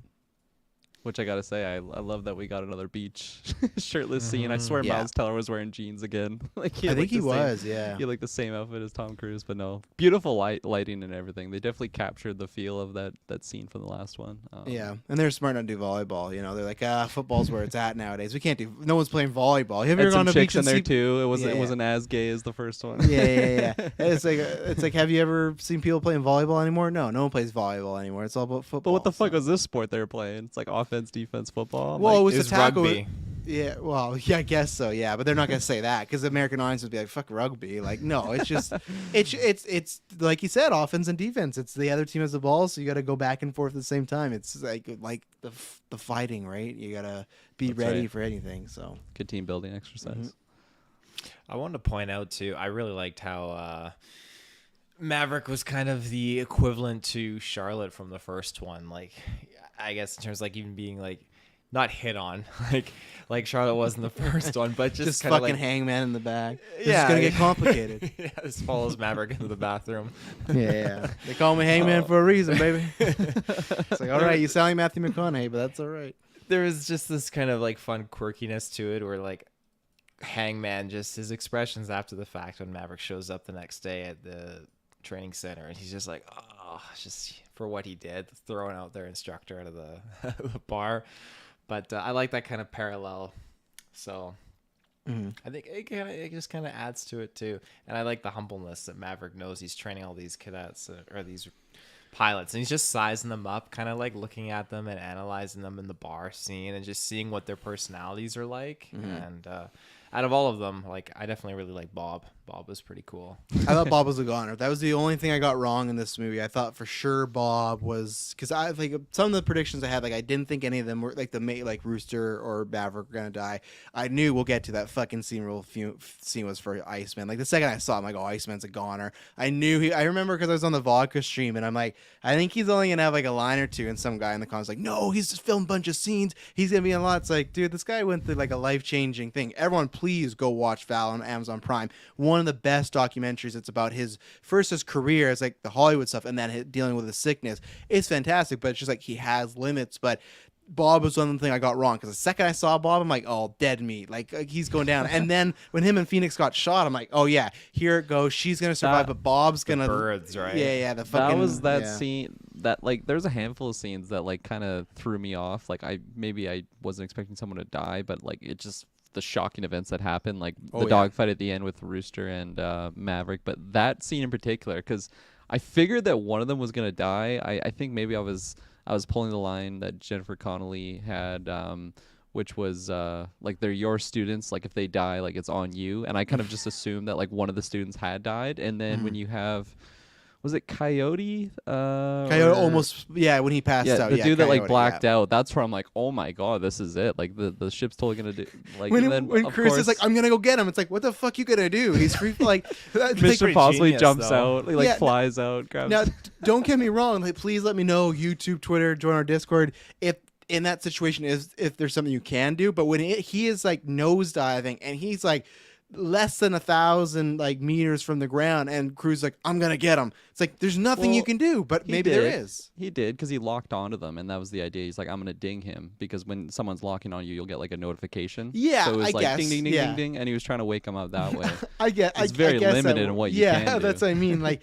which I gotta say, I love that we got another beach shirtless scene. I swear Miles Teller was wearing jeans again. Like I think he was. He had like the same outfit as Tom Cruise, but no, beautiful lighting and everything. They definitely captured the feel of that scene from the last one. Yeah, and they're smart not to do volleyball. You know, they're like, football's where it's at nowadays. We can't do. No one's playing volleyball. Have you ever gone to a beach in there too? It wasn't as gay as the first one. Yeah. It's like, have you ever seen people playing volleyball anymore? No one plays volleyball anymore. It's all about football. But what the fuck was this sport they were playing? It's like offense, defense, football. Well, like, it was tackle. Rugby. Yeah, well, yeah, I guess so. Yeah, but they're not gonna say that because the American audience would be like, "Fuck rugby." Like, no, it's just, it's like you said, offense and defense. It's the other team has the ball, so you got to go back and forth at the same time. It's like the fighting, right? You gotta be ready for anything. So good team building exercise. Mm-hmm. I wanted to point out too, I really liked how Maverick was kind of the equivalent to Charlotte from the first one. Like, I guess in terms of like even being like not hit on like Charlotte was in the first one, but just kind of fucking like, Hangman in the back. Yeah, It's gonna get complicated. Yeah, this follows Maverick into the bathroom. Yeah. They call me Hangman for a reason, baby. It's like, all right, you sound like Matthew McConaughey, but that's all right. There was just this kind of like fun quirkiness to it, where like Hangman, just his expressions after the fact when Maverick shows up the next day at the training center, and he's just like, oh, just for what he did, throwing out their instructor out of the bar. But I like that kind of parallel. So I think it just kind of adds to it too. And I like the humbleness that Maverick knows he's training all these cadets or these pilots, and he's just sizing them up, kind of like looking at them and analyzing them in the bar scene and just seeing what their personalities are like. And out of all of them, like I definitely really like Bob. Bob was pretty cool. I thought Bob was a goner. That was the only thing I got wrong in this movie. I thought for sure Bob was, because I like some of the predictions I had, like I didn't think any of them were like like Rooster or Maverick were gonna die. I knew we'll get to that fucking scene was for Iceman. Like the second I saw him, I'm like, oh, Iceman's a goner. I knew I remember because I was on the vodka stream and I'm like, I think he's only gonna have like a line or two, and some guy in the comments like, no, he's just filmed a bunch of scenes. He's gonna be in a lot. It's like, dude, this guy went through like a life-changing thing. Everyone, please go watch Val on Amazon Prime. One of the best documentaries. It's about his career as like the Hollywood stuff, and then dealing with the sickness. It's fantastic, but it's just like he has limits. But Bob was one thing I got wrong, because the second I saw Bob, I'm like, oh, dead meat. Like he's going down. And then when him and Phoenix got shot, I'm like, oh yeah, here it goes. She's gonna survive, but Bob's gonna birds, right? Yeah. The fucking that was that scene that like there's a handful of scenes that like kind of threw me off. Like I wasn't expecting someone to die, but like it just, the shocking events that happened, like the dogfight at the end with Rooster and Maverick. But that scene in particular, because I figured that one of them was gonna die. I think maybe I was pulling the line that Jennifer Connelly had, which was like they're your students. Like if they die, like it's on you. And I kind of just assumed that like one of the students had died. And then when you have, was it Coyote? Coyote almost, when he passed out. The dude that Coyote, like blacked out. That's where I'm like, oh my god, this is it. Like the ship's totally gonna do. Like when Chris is like, I'm gonna go get him. It's like, what the fuck you gonna do? He's free. Like Mr. Possibly genius, jumps though. out. He like flies out. Grabs. Now, don't get me wrong. Like, please let me know. YouTube, Twitter, join our Discord if in that situation if there's something you can do. But when he is like nosediving and he's like less than 1,000 like meters from the ground, and Cruz like, I'm gonna get him. It's like there's nothing you Well, can do, but he maybe there did. is. He did because he locked onto them, and that was the idea. He's like, I'm gonna ding him because when someone's locking on you, you'll get like a notification. Yeah, so it was I like guess. ding, ding, ding, Yeah. ding, ding, and he was trying to wake him up that way. It's very limited in what you can do. that's what I mean. Like,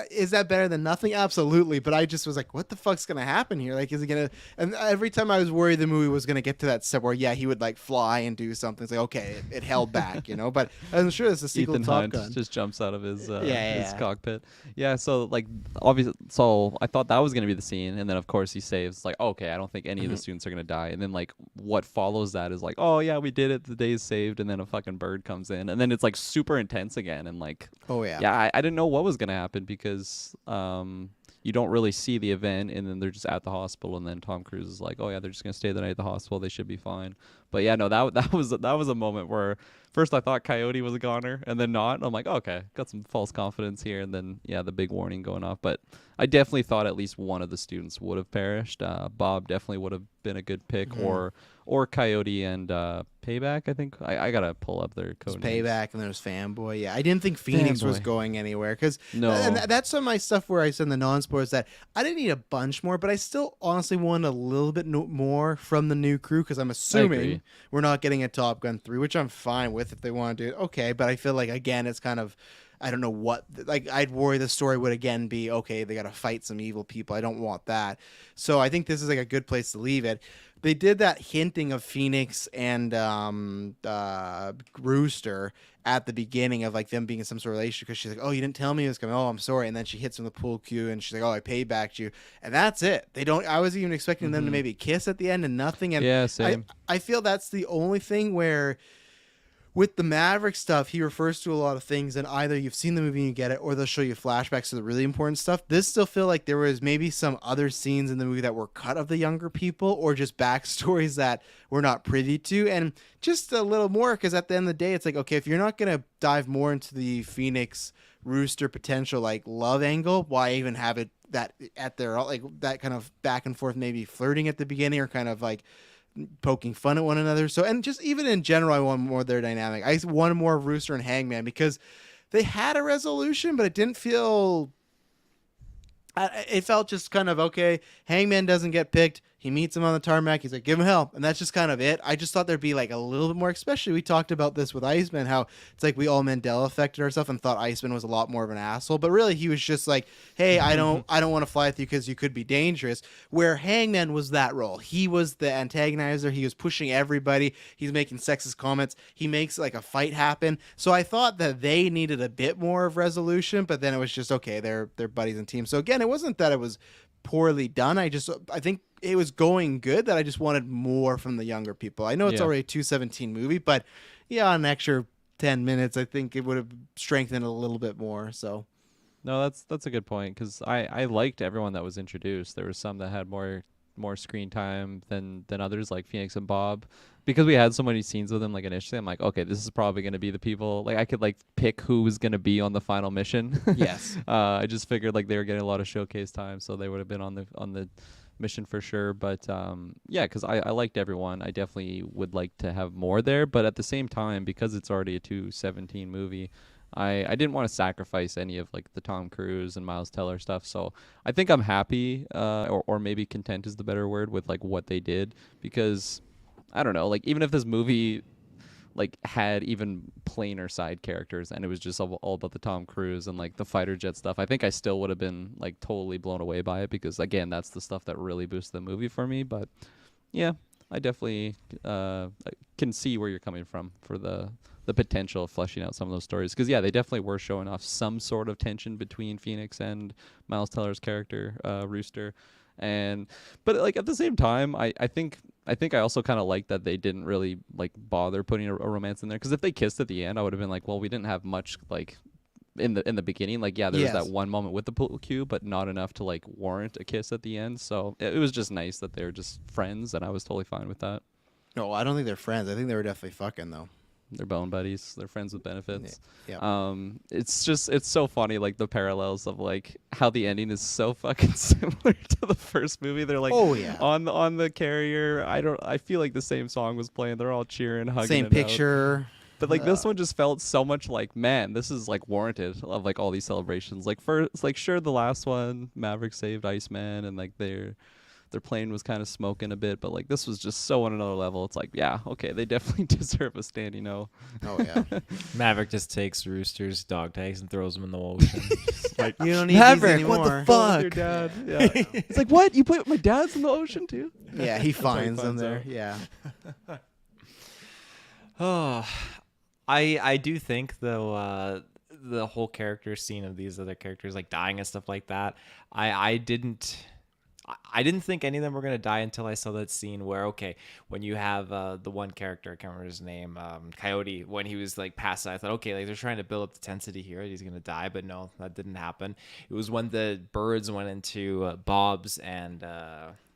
is that better than nothing? Absolutely. But I just was like, what the fuck's gonna happen here? Like, is he gonna? And every time I was worried the movie was gonna get to that step where, yeah, he would like fly and do something. It's like, okay, it held back, you know. But I'm sure it's a sequel Ethan to Top Hunt Gun. just jumps out of his Yeah. his cockpit. Yeah, so like obviously, so I thought that was gonna be the scene, and then of course he saves. Like, okay, I don't think any of the students are gonna die, and then like what follows that is like, oh yeah, we did it. The day's saved, and then a fucking bird comes in, and then it's like super intense again, and like, Oh yeah. yeah, I didn't know what was gonna happen because you don't really see the event, and then they're just at the hospital, and then Tom Cruise is like, oh yeah, they're just gonna stay the night at the hospital. They should be fine. But yeah, no, that was a moment where first I thought Coyote was a goner, and then not. And I'm like, okay, got some false confidence here, and then yeah, the big warning going off. But I definitely thought at least one of the students would have perished. Bob definitely would have been a good pick, or Coyote and Payback. I think I gotta pull up their There's code. names. Payback and there's Fanboy. Yeah, I didn't think Phoenix was Fanboy. going anywhere because No. and that's some of my stuff where I said in the non-spoilers that I didn't need a bunch more, but I still honestly want a little bit more from the new crew because I'm assuming agree. we're not getting a Top Gun 3, which I'm fine with if they want to do it. Okay, but I feel like again it's kind of I don't know what like I'd worry the story would again be okay, they got to fight some evil people. I don't want that. So I think this is like a good place to leave it. They did that hinting of Phoenix and Rooster at the beginning of like them being in some sort of relationship because she's like, oh, you didn't tell me it was coming. Oh, I'm sorry. And then she hits him with the pool cue and she's like, oh, I paid back you. And that's it. They don't. I was even expecting them to maybe kiss at the end and nothing. And Yeah, same. I feel that's the only thing where. With the Maverick stuff, he refers to a lot of things, and either you've seen the movie and you get it, or they'll show you flashbacks to the really important stuff. This still feel like there was maybe some other scenes in the movie that were cut of the younger people, or just backstories that we're not privy to, and just a little more, because at the end of the day, it's like, okay, if you're not going to dive more into the Phoenix Rooster potential, like, love angle, why even have it that at their, like, that kind of back and forth, maybe flirting at the beginning, or kind of, like, poking fun at one another. So, and just even in general, I want more of their dynamic. I wanted more of Rooster and Hangman because they had a resolution, but it didn't feel. It felt just kind of okay. Hangman doesn't get picked. He meets him on the tarmac. He's like, give him help. And that's just kind of it. I just thought there'd be like a little bit more, especially we talked about this with Iceman, how it's like we all Mandela affected ourselves and thought Iceman was a lot more of an asshole. But really he was just like, hey, I don't want to fly with you because you could be dangerous. Where Hangman was that role. He was the antagonizer. He was pushing everybody. He's making sexist comments. He makes like a fight happen. So I thought that they needed a bit more of resolution, but then it was just, okay, they're buddies and teams. So again, it wasn't that it was poorly done. I think it was going good that I just wanted more from the younger people. I know it's already a 2:17 movie, but yeah, an extra 10 minutes, I think it would have strengthened it a little bit more. So No, that's a good point because I liked everyone that was introduced. There was some that had more screen time than others, like Phoenix and Bob, because we had so many scenes with them. Like initially, I'm like, okay, this is probably going to be the people. Like I could like pick who was going to be on the final mission. yes. I just figured like they were getting a lot of showcase time, so they would have been on the mission for sure. But yeah, because I liked everyone. I definitely would like to have more there, but at the same time, because it's already a 2:17 movie, I didn't want to sacrifice any of like the Tom Cruise and Miles Teller stuff. So I think I'm happy, or maybe content is the better word, with like what they did, because I don't know, like even if this movie like had even plainer side characters and it was just all about the Tom Cruise and like the fighter jet stuff, I think I still would have been like totally blown away by it, because again, that's the stuff that really boosted the movie for me. But yeah, I definitely can see where you're coming from for the potential of fleshing out some of those stories, because yeah, they definitely were showing off some sort of tension between Phoenix and Miles Teller's character, Rooster. But like at the same time, I think I also kind of like that they didn't really like bother putting a romance in there, because if they kissed at the end, I would have been like, well, we didn't have much like in the beginning. Like yeah, there was that one moment with the pool cue, but not enough to like warrant a kiss at the end. So it was just nice that they were just friends, and I was totally fine with that. No, I don't think they're friends. I think they were definitely fucking though. They're bone buddies. They're friends with benefits. Yeah. It's so funny, like the parallels of like how the ending is so fucking similar to the first movie. They're like, oh yeah, on the carrier. I feel like the same song was playing. They're all cheering, hugging. Same picture. But like this one just felt so much like, man, this is like warranted of like all these celebrations. Like first, like sure, the last one, Maverick saved Iceman, and like their plane was kind of smoking a bit, but like this was just so on another level. It's like, yeah, okay, they definitely deserve a standing O. Oh yeah. Maverick just takes Rooster's dog tags and throws them in the ocean. Like, You don't need these Maverick, what the anymore. fuck? Your dad. Yeah. It's like, what? You put my dad's in the ocean too? Yeah, he finds them finds there. out. Yeah. Oh, I do think though the whole character scene of these other characters like dying and stuff like that. I didn't think any of them were gonna die until I saw that scene where when you have the one character, I can't remember his name, Coyote, when he was like passed out, I thought like they're trying to build up the tensity here, he's gonna die, but no, that didn't happen. It was when the birds went into Bob's and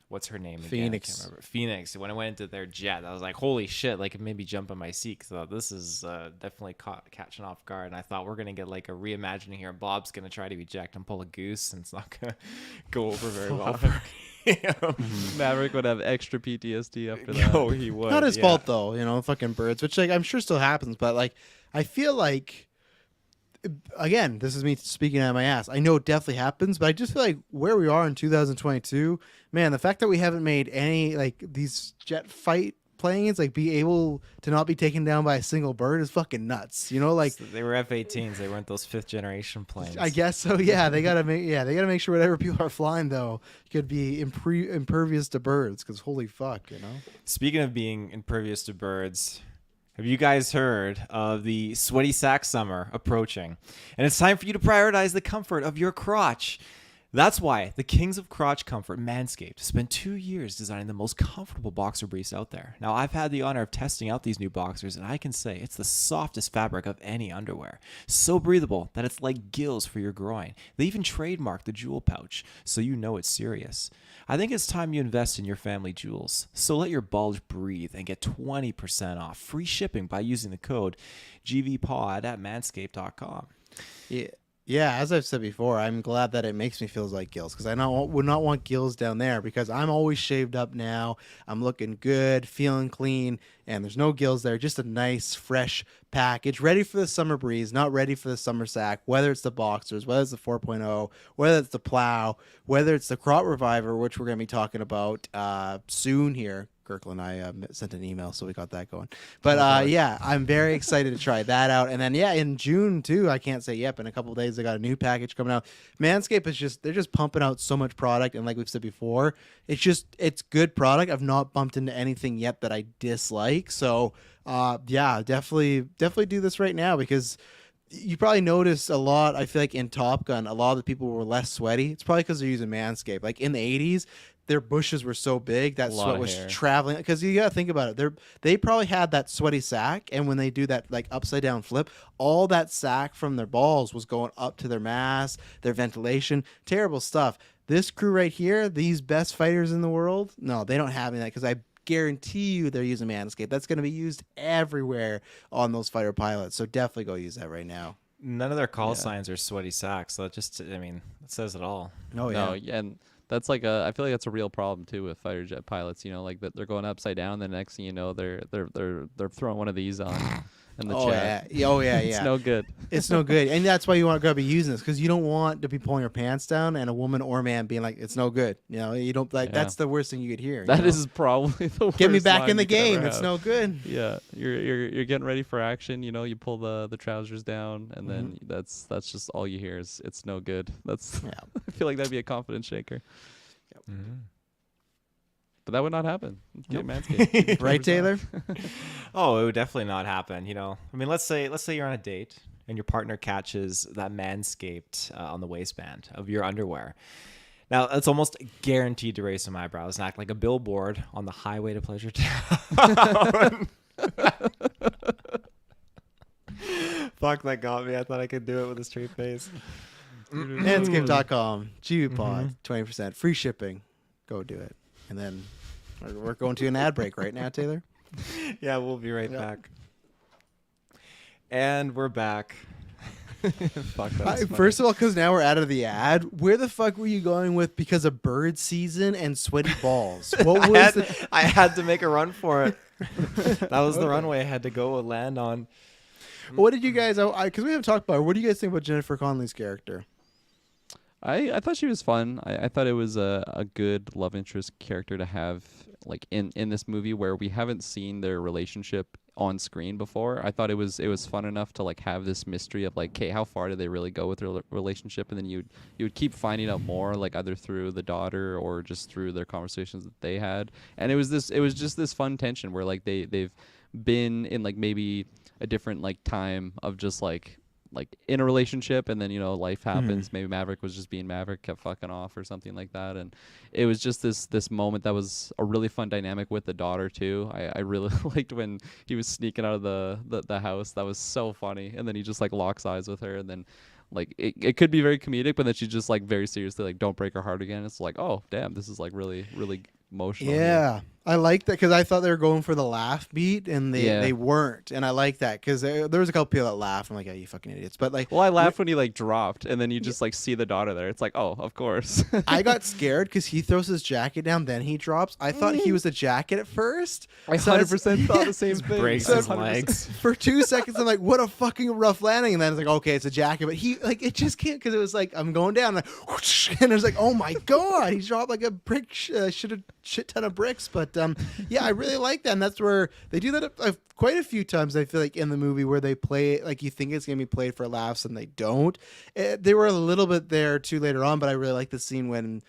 what's her name again? Phoenix. I can't remember. Phoenix. When it went into their jet, I was like, holy shit, like it made me jump on my seat. So this is definitely catching off guard. And I thought we're going to get like a reimagining here. Bob's going to try to eject and pull a goose, and it's not going to go over very well for him. Maverick would have extra PTSD after that. Oh, he would. Not his yeah. fault though, fucking birds, which like I'm sure still happens, but like I feel like again, this is me speaking out of my ass. I know it definitely happens, but I just feel like where we are in 2022, man, the fact that we haven't made any like these jet fight planes like be able to not be taken down by a single bird is fucking nuts. Like So they were F-18s. They weren't those fifth generation planes. I guess so. Yeah, they gotta make sure whatever people are flying though could be impervious to birds. Because holy fuck, Speaking of being impervious to birds, have you guys heard of the sweaty sack summer approaching? And it's time for you to prioritize the comfort of your crotch. That's why the kings of crotch comfort, Manscaped, spent 2 years designing the most comfortable boxer briefs out there. Now, I've had the honor of testing out these new boxers, and I can say it's the softest fabric of any underwear. So breathable that it's like gills for your groin. They even trademarked the jewel pouch, so you know it's serious. I think it's time you invest in your family jewels. So let your bulge breathe and get 20% off free shipping by using the code GVPOD at manscaped.com. Yeah. Yeah, as I've said before, I'm glad that it makes me feel like gills because I would not want gills down there because I'm always shaved up now. I'm looking good, feeling clean, and there's no gills there. Just a nice, fresh package, ready for the summer breeze, not ready for the summer sack, whether it's the Boxers, whether it's the 4.0, whether it's the Plow, whether it's the Crop Reviver, which we're going to be talking about soon here. Kirklin, I sent an email, so we got that going. But yeah, I'm very excited to try that out. And then yeah, in June too, I can't say yep. In a couple of days, they got a new package coming out. Manscaped is they're just pumping out so much product, and like we've said before, it's good product. I've not bumped into anything yet that I dislike. So yeah, definitely do this right now because you probably noticed a lot. I feel like in Top Gun, a lot of the people were less sweaty. It's probably because they're using Manscaped. Like in the 80s. Their bushes were so big that sweat was traveling because you gotta think about it. They probably had that sweaty sack, and when they do that like upside down flip, all that sack from their balls was going up to their mask, their ventilation. Terrible stuff. This crew right here, these best fighters in the world, no, they don't have any of that because I guarantee you they're using Manscaped. That's going to be used everywhere on those fighter pilots. So definitely go use that right now. None of their call signs are sweaty sacks. So it says it all. Oh yeah. No, and that's like I feel like that's a real problem too with fighter jet pilots. Like that they're going upside down. The next thing you know, they're throwing one of these on in the chat. Yeah. Oh yeah, It's no good. It's no good, and that's why you want to be using this because you don't want to be pulling your pants down and a woman or man being like, "It's no good." You don't like. Yeah. That's the worst thing you could hear. That is probably the worst. Get me back line in the you could ever game. It's have. no good. Yeah, you're getting ready for action. You pull the trousers down, and then that's just all you hear is "it's no good." That's Yeah. I feel like that'd be a confidence shaker. Mm-hmm. But that would not happen. Get Manscaped. Right, Taylor? Oh, it would definitely not happen. Let's say you're on a date and your partner catches that Manscaped on the waistband of your underwear. Now, it's almost guaranteed to raise some eyebrows and act like a billboard on the highway to Pleasure Town. Fuck, that got me. I thought I could do it with a straight face. Manscaped.com, GVPOD, 20% free shipping. Go do it. And then we're going to an ad break right now, Taylor. Yeah, we'll be right back. And we're back. Fuck, that's funny. First of all, because now we're out of the ad, where the fuck were you going with because of bird season and sweaty balls? What was I had to make a run for it. That was the runway I had to go land on. What did you guys? Because we haven't talked about her. What do you guys think about Jennifer Connelly's character? I thought she was fun. I thought it was a good love interest character to have like in this movie where we haven't seen their relationship on screen before. I thought it was fun enough to like have this mystery of like, okay, how far did they really go with their relationship? And then you would keep finding out more, like either through the daughter or just through their conversations that they had. And it was just this fun tension where like they've been in like maybe a different like time of just like in a relationship, and then life happens. Maybe Maverick was just being Maverick, kept fucking off or something like that, and it was just this moment that was a really fun dynamic with the daughter too. I really liked when he was sneaking out of the house. That was so funny. And then he just like locks eyes with her, and then like it could be very comedic, but then she just like very seriously like, don't break her heart again. It's like, oh damn, this is like really really emotional. Yeah, I like that because I thought they were going for the laugh beat, and they weren't, and I like that because there was a couple people that laughed. I'm like, yeah, you fucking idiots. But like, well, I laughed when he like dropped, and then you just like see the daughter there. It's like, oh, of course. I got scared because he throws his jacket down, then he drops. I thought he was a jacket at first. I 100% thought the same thing. Breaks his legs for 2 seconds. I'm like, what a fucking rough landing, and then it's like, okay, it's a jacket, but he like it just can't because it was like I'm going down, like, whoosh, and it was like, oh my god, he dropped like a brick, shit ton of bricks. But yeah, I really like that, and that's where they do that quite a few times. I feel like in the movie where they play it like you think it's gonna be played for laughs and they don't. They were a little bit there too later on, but I really like the scene when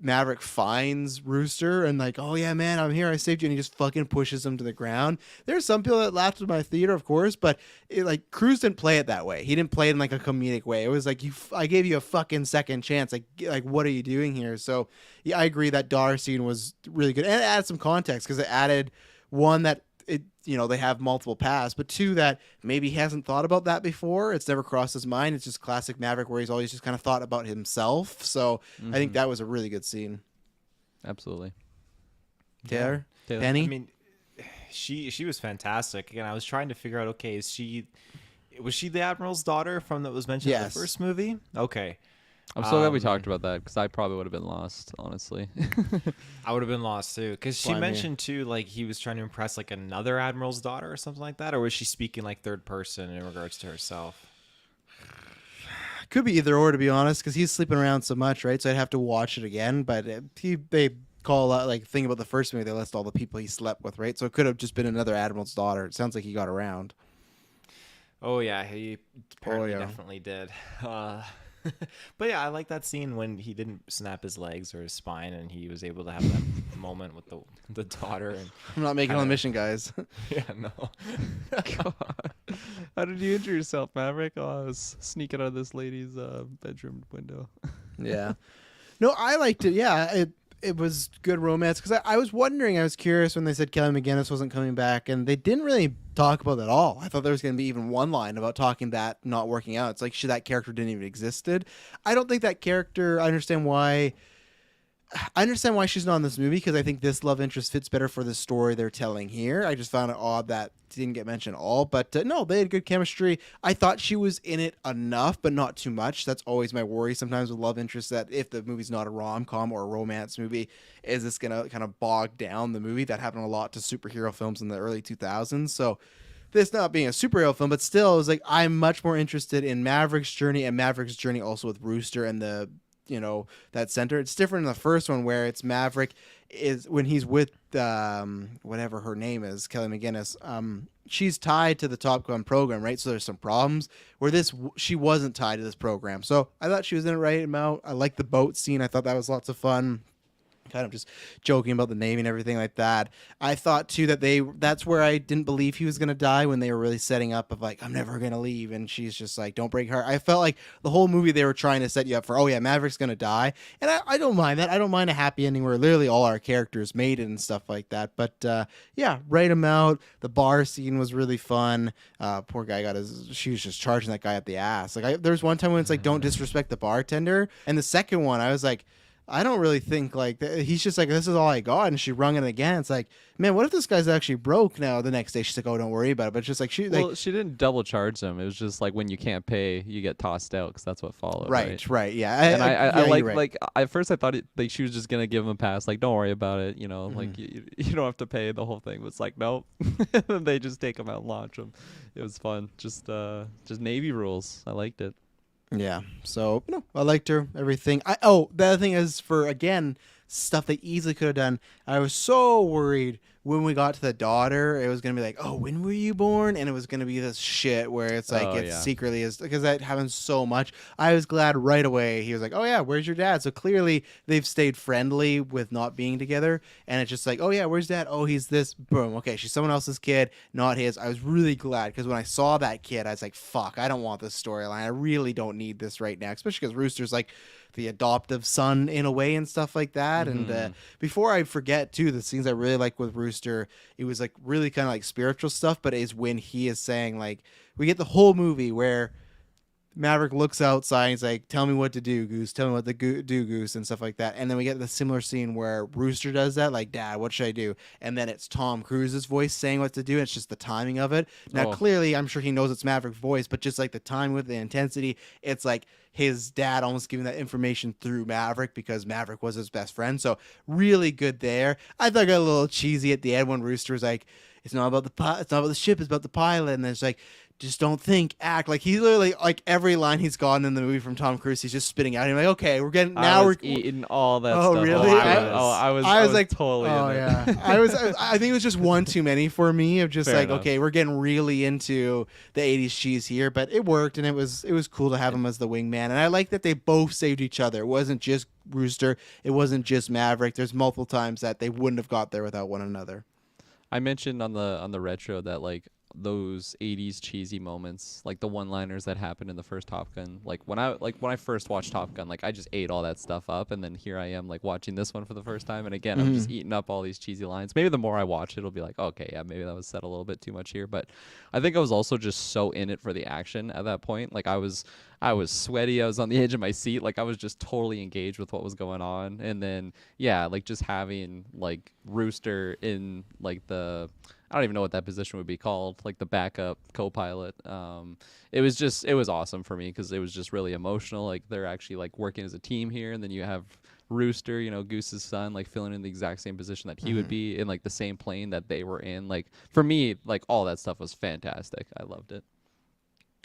Maverick finds Rooster and like, oh yeah, man, I'm here, I saved you, and he just fucking pushes him to the ground. There's some people that laughed at my theater, of course, but like Cruise didn't play it that way. He didn't play it in like a comedic way. It was like, I gave you a fucking second chance. Like what are you doing here? So yeah, I agree that daughter scene was really good, and it added some context because it added one that they have multiple paths, but two that maybe he hasn't thought about that before. It's never crossed his mind. It's just classic Maverick where he's always just kind of thought about himself. So I think that was a really good scene. Absolutely. Taylor? Taylor? Penny? I mean, she was fantastic. Again, I was trying to figure out, okay, was she the Admiral's daughter from that was mentioned in the first movie? Okay. I'm so glad we talked about that because I probably would have been lost, honestly. I would have been lost too because she mentioned too, like he was trying to impress like another Admiral's daughter or something like that, or was she speaking like third person in regards to herself? Could be either or, to be honest, because he's sleeping around so much, right? So I'd have to watch it again. But they call a lot, like think about the first movie, they list all the people he slept with, right? So it could have just been another Admiral's daughter. It sounds like he got around. Oh yeah, he apparently definitely did. But yeah, I like that scene when he didn't snap his legs or his spine, and he was able to have that moment with the daughter. And I'm not making on the mission, guys. Yeah, no. God. How did you injure yourself, Maverick? Oh, I was sneaking out of this lady's bedroom window. Yeah. No, I liked it. Yeah, it was good romance because I was wondering, I was curious when they said Kelly McGinnis wasn't coming back, and they didn't really talk about that at all. I thought there was going to be even one line about talking that not working out. It's like that character didn't even existed. I don't think that character. I understand why she's not in this movie because I think this love interest fits better for the story they're telling here. I just found it odd that didn't get mentioned at all, but no, they had good chemistry. I thought she was in it enough, but not too much. That's always my worry sometimes with love interests, that if the movie's not a rom-com or a romance movie, is this gonna kind of bog down the movie? That happened a lot to superhero films in the early 2000s. So this not being a superhero film, but still, it was like I'm much more interested in Maverick's journey, and Maverick's journey also with Rooster and the that center. It's different in the first one where it's Maverick is when he's with whatever her name is, Kelly McGinnis. She's tied to the Top Gun program, right? So there's some problems where she wasn't tied to this program. So I thought she was in it right amount. I liked the boat scene. I thought that was lots of fun. Kind of just joking about the name and everything like that. I thought too that that's where I didn't believe he was going to die, when they were really setting up of like, I'm never going to leave. And she's just like, don't break her heart. I felt like the whole movie they were trying to set you up for, oh yeah, Maverick's going to die. And I don't mind that. I don't mind a happy ending where literally all our characters made it and stuff like that. But yeah, right him out. The bar scene was really fun. Poor guy she was just charging that guy up the ass. Like there's one time when it's like, don't disrespect the bartender. And the second one, I was like, I don't really think like he's just like, this is all I got, and she rung it again. It's like, man, what if this guy's actually broke now? The next day she's like, oh, don't worry about it. But it's just like Well, she didn't double charge him. It was just like when you can't pay, you get tossed out because that's what followed. right, yeah. And I you're like at first I thought like she was just gonna give him a pass, like don't worry about it, like you don't have to pay the whole thing. But it's like nope, and they just take him out and launch him. It was fun, just Navy rules. I liked it. Yeah. So, I liked her, everything. The other thing is, for, again, stuff they easily could have done, I was so worried when we got to the daughter, it was going to be like, oh, when were you born? And it was going to be this shit where it's like, secretly is, because that happens so much. I was glad right away. He was like, oh yeah, where's your dad? So clearly they've stayed friendly with not being together. And it's just like, oh yeah, where's dad? Oh, he's this. Boom. Okay, she's someone else's kid, not his. I was really glad, because when I saw that kid, I was like, fuck, I don't want this storyline. I really don't need this right now, especially because Rooster's like the adoptive son in a way and stuff like that. And before I forget too, the scenes I really like with Rooster, it was like really kind of like spiritual stuff, but is when he is saying, like, we get the whole movie where Maverick looks outside and he's like, tell me what to do, Goose, tell me what to do, Goose, and stuff like that. And then we get the similar scene where Rooster does that, like, Dad, what should I do? And then it's Tom Cruise's voice saying what to do, and it's just the timing of it. Now clearly I'm sure he knows it's Maverick's voice, but just like the time with the intensity, it's like his dad almost giving that information through Maverick, because Maverick was his best friend. So really good there. I thought it got a little cheesy at the end when Rooster was like, it's not about the ship, it's about the pilot. And there's like, just don't think, act. Like, he literally, like, every line he's gotten in the movie from Tom Cruise, he's just spitting out. I'm like, okay, we're eating all that stuff. Oh, really? I was like totally in there. Yeah. I think it was just one too many for me, of just Fair enough. Okay, we're getting really into the 80s cheese here, but it worked, and it was cool to have him as the wingman. And I like that they both saved each other. It wasn't just Rooster, it wasn't just Maverick. There's multiple times that they wouldn't have got there without one another. I mentioned on the retro that, like, those 80s cheesy moments, like the one-liners that happened in the first Top Gun, like when I first watched Top Gun, like I just ate all that stuff up, and then here I am like watching this one for the first time, and again I'm just eating up all these cheesy lines. Maybe the more I watch it, it'll be like, okay, yeah, maybe that was said a little bit too much here, but I think I was also just so in it for the action at that point. Like I was sweaty, I was on the edge of my seat, like I was just totally engaged with what was going on. And then like just having like Rooster in like I don't even know what that position would be called, like the backup co-pilot. It was awesome for me, because it was just really emotional. Like they're actually like working as a team here, and then you have Rooster, Goose's son, like filling in the exact same position that he would be in, like the same plane that they were in. Like for me, like all that stuff was fantastic. I loved it.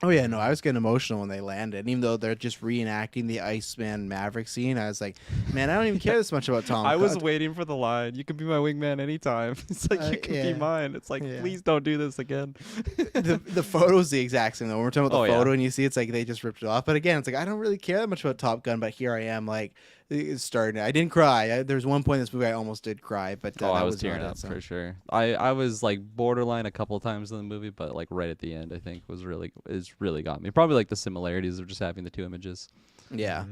Oh yeah, no, I was getting emotional when they landed. And even though they're just reenacting the Iceman Maverick scene, I was like, man, I don't even care this much about Tom. I was waiting for the line, "You can be my wingman anytime." It's like, you can be mine. It's like, please don't do this again. the photo's the exact same though. When we're talking about the photo and you see it's like they just ripped it off. But again, it's like, I don't really care that much about Top Gun, but here I am, like, it's starting. I didn't cry. There was one point in this movie I almost did cry, but I was tearing up for sure. I was like borderline a couple times in the movie, but like right at the end, I think it's really got me. Probably like the similarities of just having the two images. Yeah.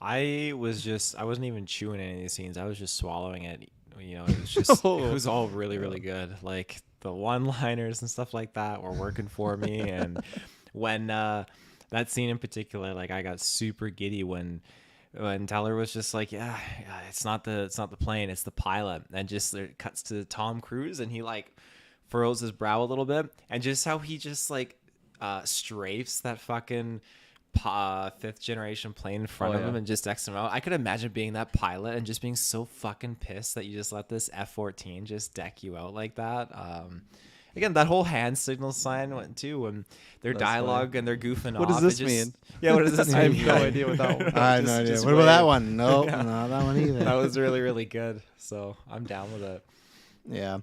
I wasn't even chewing any of these scenes. I was just swallowing it. It was just it was all really, really good. Like the one-liners and stuff like that were working for me. And when that scene in particular, like I got super giddy when Teller was just like, yeah, it's not the plane, it's the pilot. And just it cuts to Tom Cruise, and he like furrows his brow a little bit, and just how he just like strafes that fucking fifth generation plane in front of him and just X him out. I could imagine being that pilot and just being so fucking pissed that you just let this F-14 just deck you out like that. Again, that whole hand signal sign went too when their dialogue and they're goofing off. What does this mean? Yeah, what does this mean? I have no idea what that one. I have no idea. What about that one? Nope, not that one either. That was really, really good. So I'm down with it. Yeah.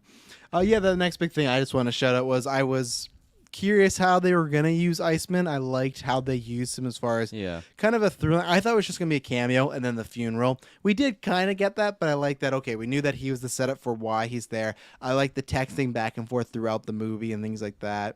The next big thing I just want to shout out was I was curious how they were going to use Iceman. I liked how they used him as far as kind of a thriller. I thought it was just going to be a cameo and then the funeral. We did kind of get that, but I like that, okay, we knew that he was the setup for why he's there. I like the texting back and forth throughout the movie and things like that.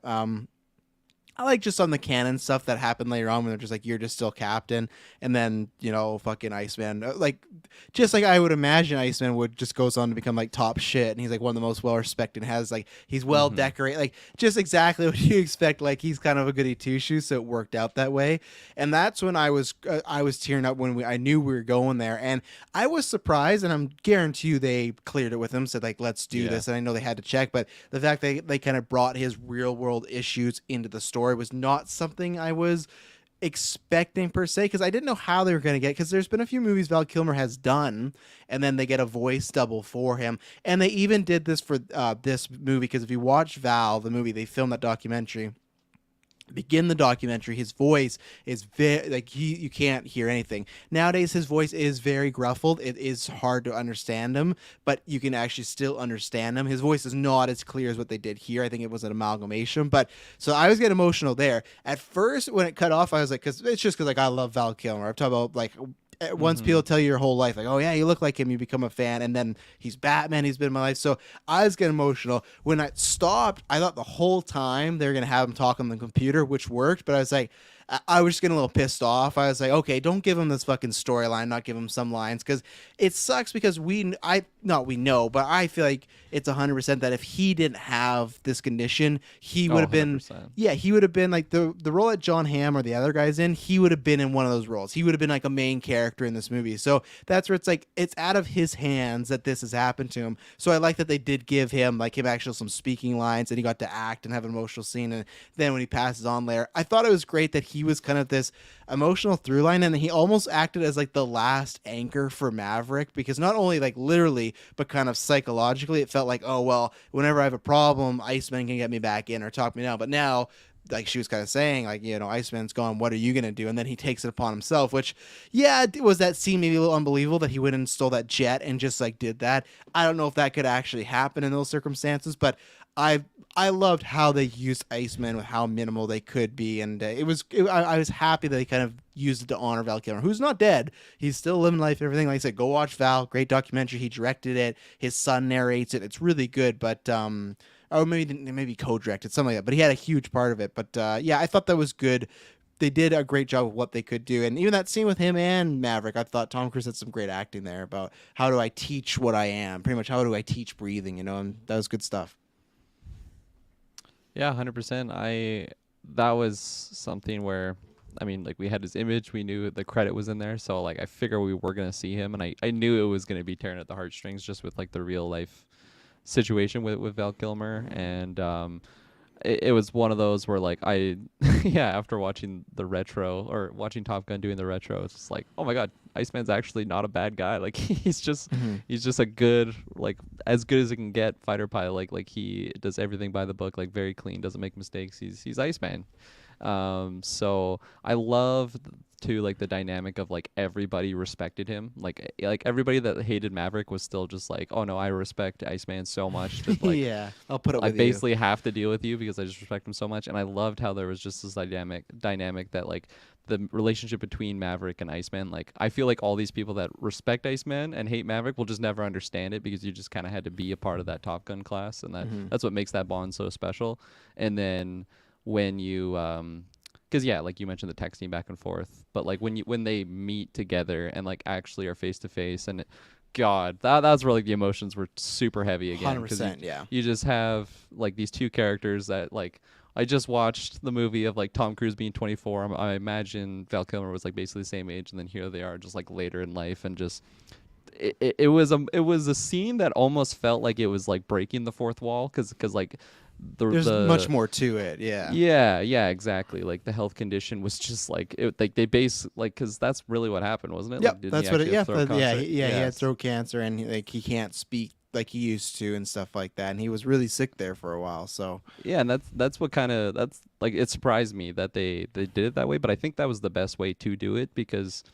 I like just on the canon stuff that happened later on when they're just like, you're just still captain. And then, fucking Iceman, like, just like I would imagine Iceman would just goes on to become like top shit. And he's like one of the most well respected, has like, he's well decorated, like just exactly what you expect. Like he's kind of a goody two shoes. So it worked out that way. And that's when I was tearing up when I knew we were going there. And I was surprised, and I'm guarantee you they cleared it with him. Said like, let's do this. And I know they had to check, but the fact they kind of brought his real world issues into the story was not something I was expecting per se, because I didn't know how they were going to get, because there's been a few movies Val Kilmer has done and then they get a voice double for him, and they even did this for this movie, because if you watch Val the movie, they filmed that documentary, begin the documentary, his voice is very like you can't hear anything nowadays. His voice is very gruffled. It is hard to understand him, but you can actually still understand him. His voice is not as clear as what they did here. I think it was an amalgamation, but so I was getting emotional there at first when it cut off. I was like, because it's just because like I love Val Kilmer. I've talked about like once people tell you your whole life, like, oh yeah, you look like him, you become a fan, and then he's Batman, he's been in my life. So I was getting emotional. When I stopped, I thought the whole time they were gonna have him talk on the computer, which worked, but I was like, I was just getting a little pissed off. I was like, okay, don't give him this fucking storyline, not give him some lines, because it sucks, because we know, but I feel like it's 100% that if he didn't have this condition, he would have been, 100%. yeah, he would have been like the role that John Hamm or the other guys in, he would have been in one of those roles. He would have been like a main character in this movie. So that's where it's like, it's out of his hands that this has happened to him. So I like that they did give him actually some speaking lines, and he got to act and have an emotional scene. And then when he passes on there, I thought it was great that he was kind of this emotional through line, and he almost acted as like the last anchor for Maverick, because not only like literally but kind of psychologically it felt like, oh well, whenever I have a problem, Iceman can get me back in or talk me down. But now, like she was kind of saying, like, Iceman's gone, what are you gonna do? And then he takes it upon himself, which, yeah, was that scene maybe a little unbelievable that he went and stole that jet and just like did that. I don't know if that could actually happen in those circumstances, but I loved how they used Iceman with how minimal they could be, and I was happy that they kind of used it to honor Val Kilmer, who's not dead. He's still living life and everything. Like I said, go watch Val. Great documentary. He directed it. His son narrates it. It's really good, but or maybe co-directed, something like that. But he had a huge part of it. But yeah, I thought that was good. They did a great job of what they could do, and even that scene with him and Maverick, I thought Tom Cruise had some great acting there about how do I teach what I am, pretty much how do I teach breathing, and that was good stuff. Yeah, 100%. That was something where, I mean, like we had his image, we knew the credit was in there, so like I figure we were gonna see him, and I knew it was gonna be tearing at the heartstrings just with like the real life situation with Val Kilmer, and it was one of those where like yeah, after watching the retro or watching Top Gun doing the retro, it's just like, oh my god, Iceman's actually not a bad guy. Like he's just a good, like as good as it can get fighter pilot. Like he does everything by the book, like very clean, doesn't make mistakes. He's Iceman. So I love too like the dynamic of like everybody respected him. Like everybody that hated Maverick was still just like, oh no, I respect Iceman so much that like yeah, I'll put it I with basically have to deal with you because I just respect him so much. And I loved how there was just this dynamic that like the relationship between Maverick and Iceman. Like I feel like all these people that respect Iceman and hate Maverick will just never understand it because you just kind of had to be a part of that Top Gun class, and that's what makes that bond so special. And then when you because yeah, like you mentioned the texting back and forth, but like when they meet together and like actually are face to face, and God, that's where like the emotions were super heavy again. 100%, yeah. You just have like these two characters that like I just watched the movie of like Tom Cruise being 24. I imagine Val Kilmer was like basically the same age, and then here they are just like later in life, and just it was a scene that almost felt like it was like breaking the fourth wall because like there's much more to it. Yeah, exactly. Like the health condition was just like it, like they base like because that's really what happened, wasn't it? Yep, like, that's what it. Yeah, he yeah. had throat cancer, and he can't speak like he used to and stuff like that, and he was really sick there for a while. So yeah, and that's what kind of that's like it surprised me that they did it that way, but I think that was the best way to do it because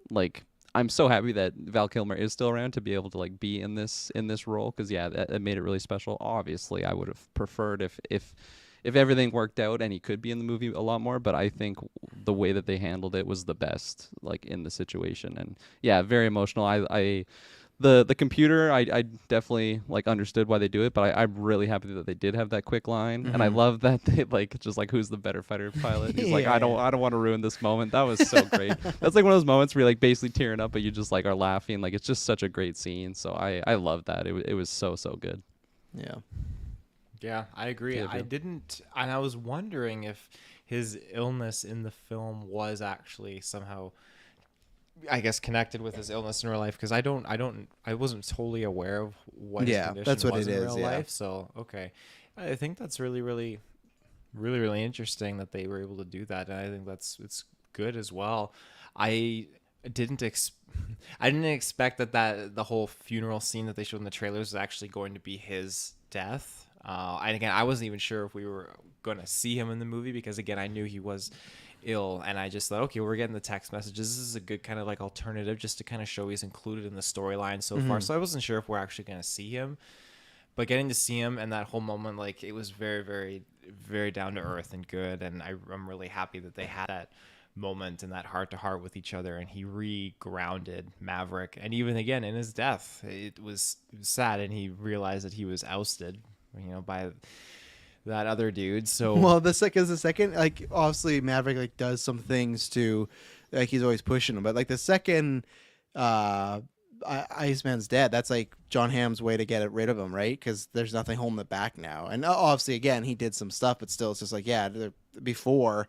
like I'm so happy that Val Kilmer is still around to be able to like be in this role because yeah, that made it really special. Obviously, I would have preferred if everything worked out and he could be in the movie a lot more, but I think the way that they handled it was the best like in the situation. And yeah, very emotional. I The computer, I definitely like understood why they do it, but I'm really happy that they did have that quick line, and I love that they like just like who's the better fighter pilot. He's like, I don't want to ruin this moment. That was so great. That's like one of those moments where you're like basically tearing up, but you just like are laughing. Like it's just such a great scene. So I love that. It was so good. Yeah. Yeah, I agree. Yeah, I didn't, and I was wondering if his illness in the film was actually somehow, I guess, connected with his illness in real life, because I wasn't totally aware of what his condition that's what was it in is, real yeah. life. So okay, I think that's really interesting that they were able to do that, and I think it's good as well. I didn't I didn't expect that the whole funeral scene that they showed in the trailers was actually going to be his death. And again, I wasn't even sure if we were going to see him in the movie, because again, I knew he was ill, and I just thought, okay, we're getting the text messages. This is a good kind of like alternative just to kind of show he's included in the storyline so far. So I wasn't sure if we're actually going to see him, but getting to see him and that whole moment, like, it was very down to earth and good. And I'm really happy that they had that moment and that heart to heart with each other, and he re-grounded Maverick. And even again in his death, it was sad, and he realized that he was ousted, by that other dude. So Well, the second, like, obviously Maverick like does some things to, like, he's always pushing him, but like the second Iceman's dead, that's like John Hamm's way to get rid of him, right? Because there's nothing holding it back now. And obviously, again, he did some stuff, but still, it's just like, yeah, before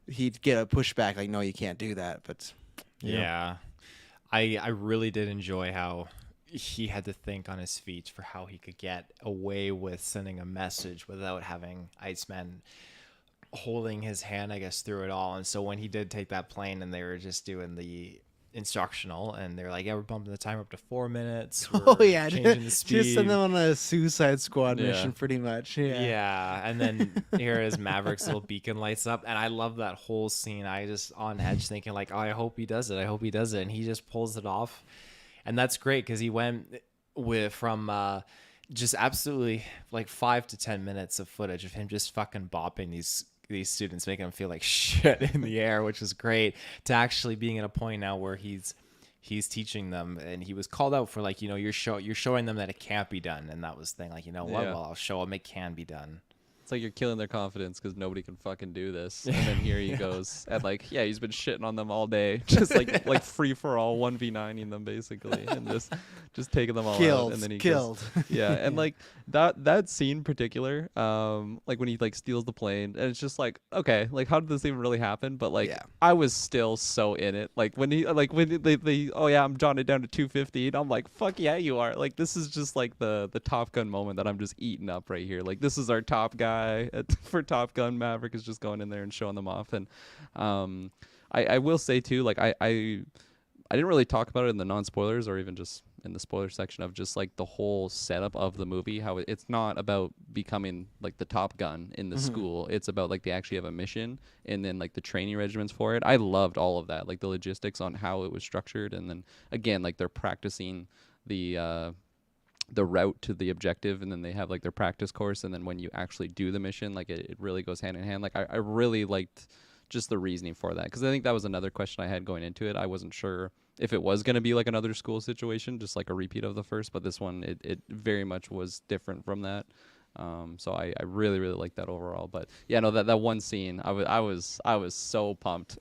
he'd get a pushback, like, no, you can't do that. But yeah, I really did enjoy how he had to think on his feet for how he could get away with sending a message without having Iceman holding his hand, I guess, through it all. And so when he did take that plane and they were just doing the instructional, and they're like, yeah, we're bumping the timer up to 4 minutes. We're oh yeah, changing the speed. just send them on a Suicide Squad Yeah. mission, pretty much. Yeah. And then here is Maverick's little beacon lights up, and I love that whole scene. I just on edge thinking like, oh, I hope he does it. And he just pulls it off. And that's great, because he went from just absolutely like 5 to 10 minutes of footage of him just fucking bopping these students, making them feel like shit in the air, which is great, to actually being at a point now where he's teaching them, and he was called out for like, you're showing them that it can't be done, and that was the thing, like, what, Yeah. well, I'll show them it can be done. It's like you're killing their confidence because nobody can fucking do this. And then here he goes. And like, yeah, he's been shitting on them all day. Just like free for all, 1v9ing them basically. And just taking them all out. And then he killed. Yeah. And like that scene in particular, like when he like steals the plane, and it's just like, okay, like how did this even really happen? But like, Yeah. I was still so in it. Like when they oh yeah, I'm jotting it down to 250. And I'm like, fuck yeah, you are. Like this is just like the Top Gun moment that I'm just eating up right here. Like this is our top guy for Top Gun. Maverick is just going in there and showing them off. And I will say too, like I didn't really talk about it in the non-spoilers or even just in the spoiler section of just like the whole setup of the movie, how it's not about becoming like the Top Gun in the school. It's about like they actually have a mission, and then like the training regimens for it. I loved all of that, like the logistics on how it was structured. And then again, like they're practicing the route to the objective, and then they have like their practice course, and then when you actually do the mission, like it really goes hand in hand. Like I really liked just the reasoning for that, because I think that was another question I had going into it. I wasn't sure if it was going to be like another school situation, just like a repeat of the first, but this one it very much was different from that. So I really liked that overall. But yeah, no, that one scene, I was so pumped.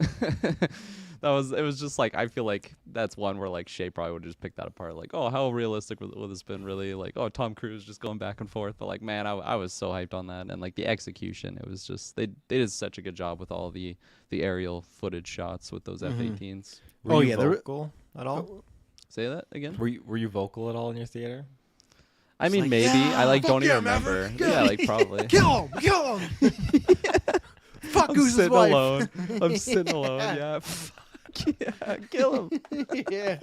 It was just like, I feel like that's one where like Shay probably would just pick that apart, like, oh, how realistic would this been really, like, oh, Tom Cruise just going back and forth. But like, man, I was so hyped on that. And like the execution, it was just, they did such a good job with all the aerial footage shots with those F-18s. Were you vocal at all? Say that again. Were you vocal at all in your theater? I mean, like, maybe. yeah, I like fuck don't even yeah, remember. Maverick, Yeah, like probably. Kill him! Fuck I'm Goose's sitting wife. alone. I'm sitting alone. Yeah. Fuck yeah. Kill him. Yeah.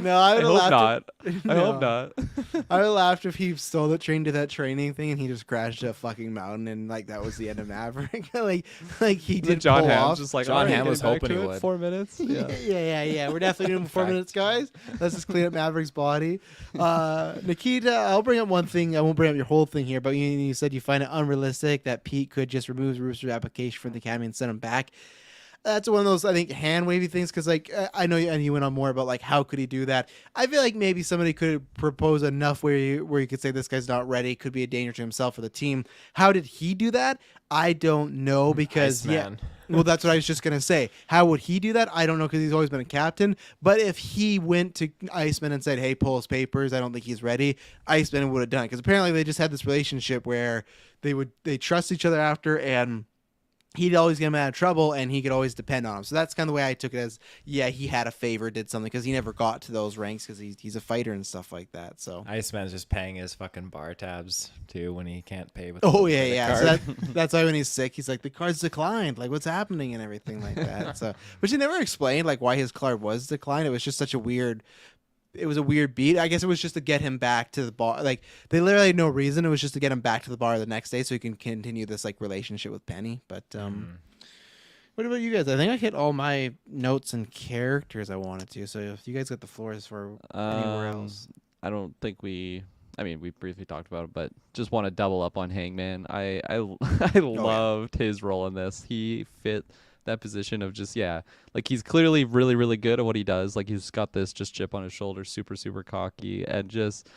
No, I I would hope have not. laughed. I hope not. I would have laughed if he stole the train to that training thing and he just crashed a fucking mountain, and like that was the end of Maverick. like he Then did John pull Hamm's off. just like, John all right, Hamm was getting back hoping to he it, would. 4 minutes. Yeah. Yeah. We're definitely doing 4 Fact. minutes, guys. Let's just clean up Maverick's body. Nikita, I'll bring up one thing. I won't bring up your whole thing here, but you said you find it unrealistic that Pete could just remove Rooster's application from the academy and send him back. that's one of those, I think, hand wavy things. Because like I know, and you went on more about like how could he do that. I feel like maybe somebody could propose enough where you could say this guy's not ready, could be a danger to himself or the team. How did he do that? I don't know, because Iceman. well, that's what I was just gonna say. How would he do that? I don't know, because he's always been a captain. But if he went to Iceman and said, "Hey, pull his papers. I don't think he's ready," Iceman would have done it, because apparently they just had this relationship where they trust each other after, and he'd always get him out of trouble, and he could always depend on him. So that's kind of the way I took it, as he had a favor, did something, because he never got to those ranks because he's a fighter and stuff like that. So Iceman's just paying his fucking bar tabs too when he can't pay with. oh the yeah. credit So card. that's why when he's sick, he's like, the card's declined. Like, what's happening and everything like that. So, but she never explained like why his card was declined. It was just such a weird. It was a weird beat. I guess it was just to get him back to the bar. Like, they literally had no reason. It was just to get him back to the bar the next day so he can continue this like relationship with Penny. But what about you guys? I think I hit all my notes and characters I wanted to. So if you guys got the floors for anywhere else. I don't think we. I mean, we briefly talked about it, but just want to double up on Hangman. I loved his role in this. He fit that position of just like he's clearly really really good at what he does. Like he's got this just chip on his shoulder, super super cocky, and just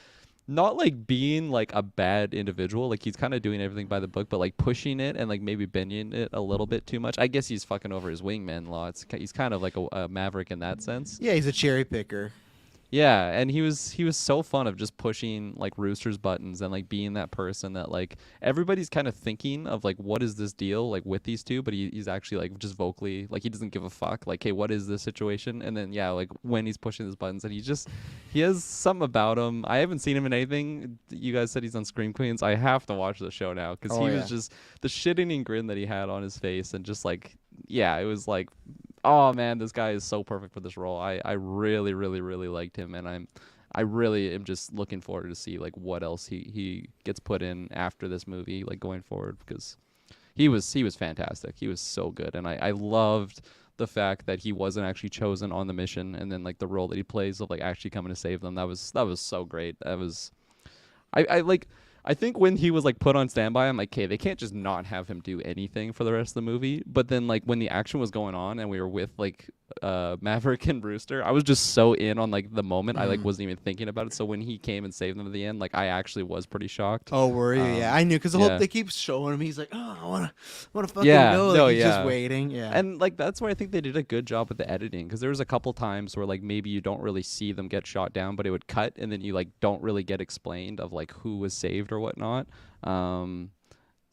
not like being like a bad individual. Like he's kind of doing everything by the book, but like pushing it and like maybe bending it a little bit too much. I guess he's fucking over his wingman lots. He's kind of like a Maverick in that sense. Yeah, he's a cherry picker. Yeah, and he was so fun of just pushing like Rooster's buttons and like being that person that like everybody's kind of thinking of like what is this deal like with these two, but he's actually like just vocally like he doesn't give a fuck like, hey, what is this situation? And then like when he's pushing his buttons, and he has something about him. I haven't seen him in anything. You guys said he's on Scream Queens. I have to watch the show now because was just the shit-eating grin that he had on his face, and just like it was like, oh man, this guy is so perfect for this role. I really, really, really liked him, and I really am just looking forward to see like what else he gets put in after this movie, like going forward, because he was fantastic. He was so good, and I loved the fact that he wasn't actually chosen on the mission, and then like the role that he plays of like actually coming to save them. That was so great. That was I think when he was like put on standby, I'm like, okay, they can't just not have him do anything for the rest of the movie. But then like when the action was going on and we were with like Maverick and Brewster, I was just so in on like the moment. I like wasn't even thinking about it. So when he came and saved them at the end, like I actually was pretty shocked. Oh, were you? Yeah, I knew, because they keep showing him. He's like, oh, I wanna fucking go. Like, he's just waiting. Yeah, and like that's where I think they did a good job with the editing, because there was a couple times where like maybe you don't really see them get shot down, but it would cut, and then you like don't really get explained of like who was saved or whatnot.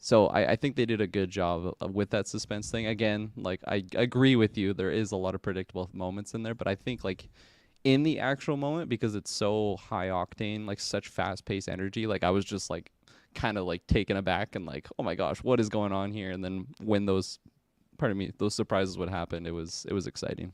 So I think they did a good job with that suspense thing. Again, like I agree with you, there is a lot of predictable moments in there, but I think like in the actual moment, because it's so high octane, like such fast paced energy, like I was just like kind of like taken aback and like, oh my gosh, what is going on here? And then when those surprises would happen, it was exciting.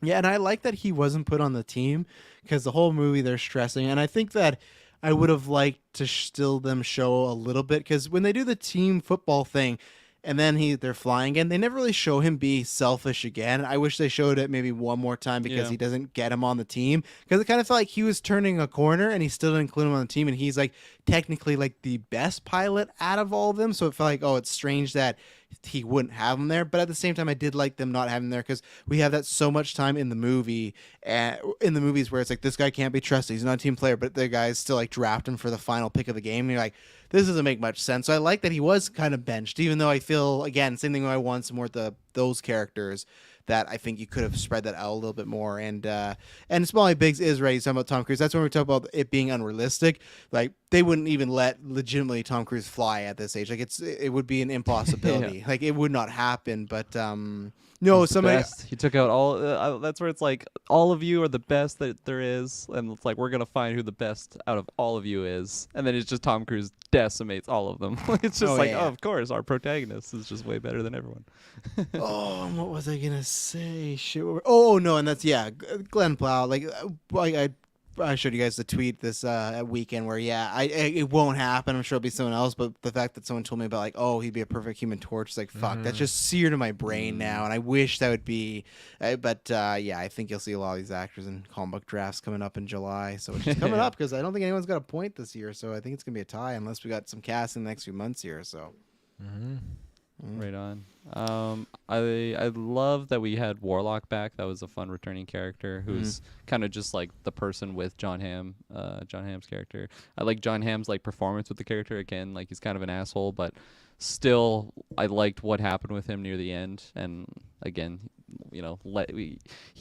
Yeah, and I like that he wasn't put on the team, because the whole movie they're stressing, and I think that I would have liked to still them show a little bit, because when they do the team football thing and then they're flying again, they never really show him be selfish again. I wish they showed it maybe one more time, because he doesn't get him on the team, because it kind of felt like he was turning a corner and he still didn't include him on the team, and he's like technically like the best pilot out of all of them. So it felt like, oh, it's strange that he wouldn't have him there. But at the same time, I did like them not having him there, because we have that so much time in the movie, in the movies, where it's like, this guy can't be trusted, he's not a team player, but the guys still like draft him for the final pick of the game, and you're like, this doesn't make much sense. So I like that he was kind of benched, even though I feel, again, same thing, when I want some more those characters, that I think you could have spread that out a little bit more. And Smalley Biggs is right. He's talking about Tom Cruise. That's when we talk about it being unrealistic. Like, they wouldn't even let legitimately Tom Cruise fly at this age. Like, it would be an impossibility. Like, it would not happen. But no, somebody. He took out all. That's where it's like, all of you are the best that there is, and it's like, we're gonna find who the best out of all of you is, and then it's just Tom Cruise decimates all of them. It's just oh, of course, our protagonist is just way better than everyone. Oh, what was I gonna say? Shit. Oh no, and that's Glenn Plow. Like I showed you guys the tweet this weekend where it won't happen. I'm sure it'll be someone else, but the fact that someone told me about like, oh, he'd be a perfect Human Torch, is like, fuck, that's just seared in my brain now, and I wish that would be. But I think you'll see a lot of these actors in comic book drafts coming up in July, so it's just coming up, because I don't think anyone's got a point this year, so I think it's gonna be a tie unless we got some casting in the next few months here. So. Right on. I love that we had Warlock back. That was a fun returning character who's kind of just like the person with John Hamm's character. I like John Hamm's like performance with the character again. Like he's kind of an asshole, but still I liked what happened with him near the end. And again, you know,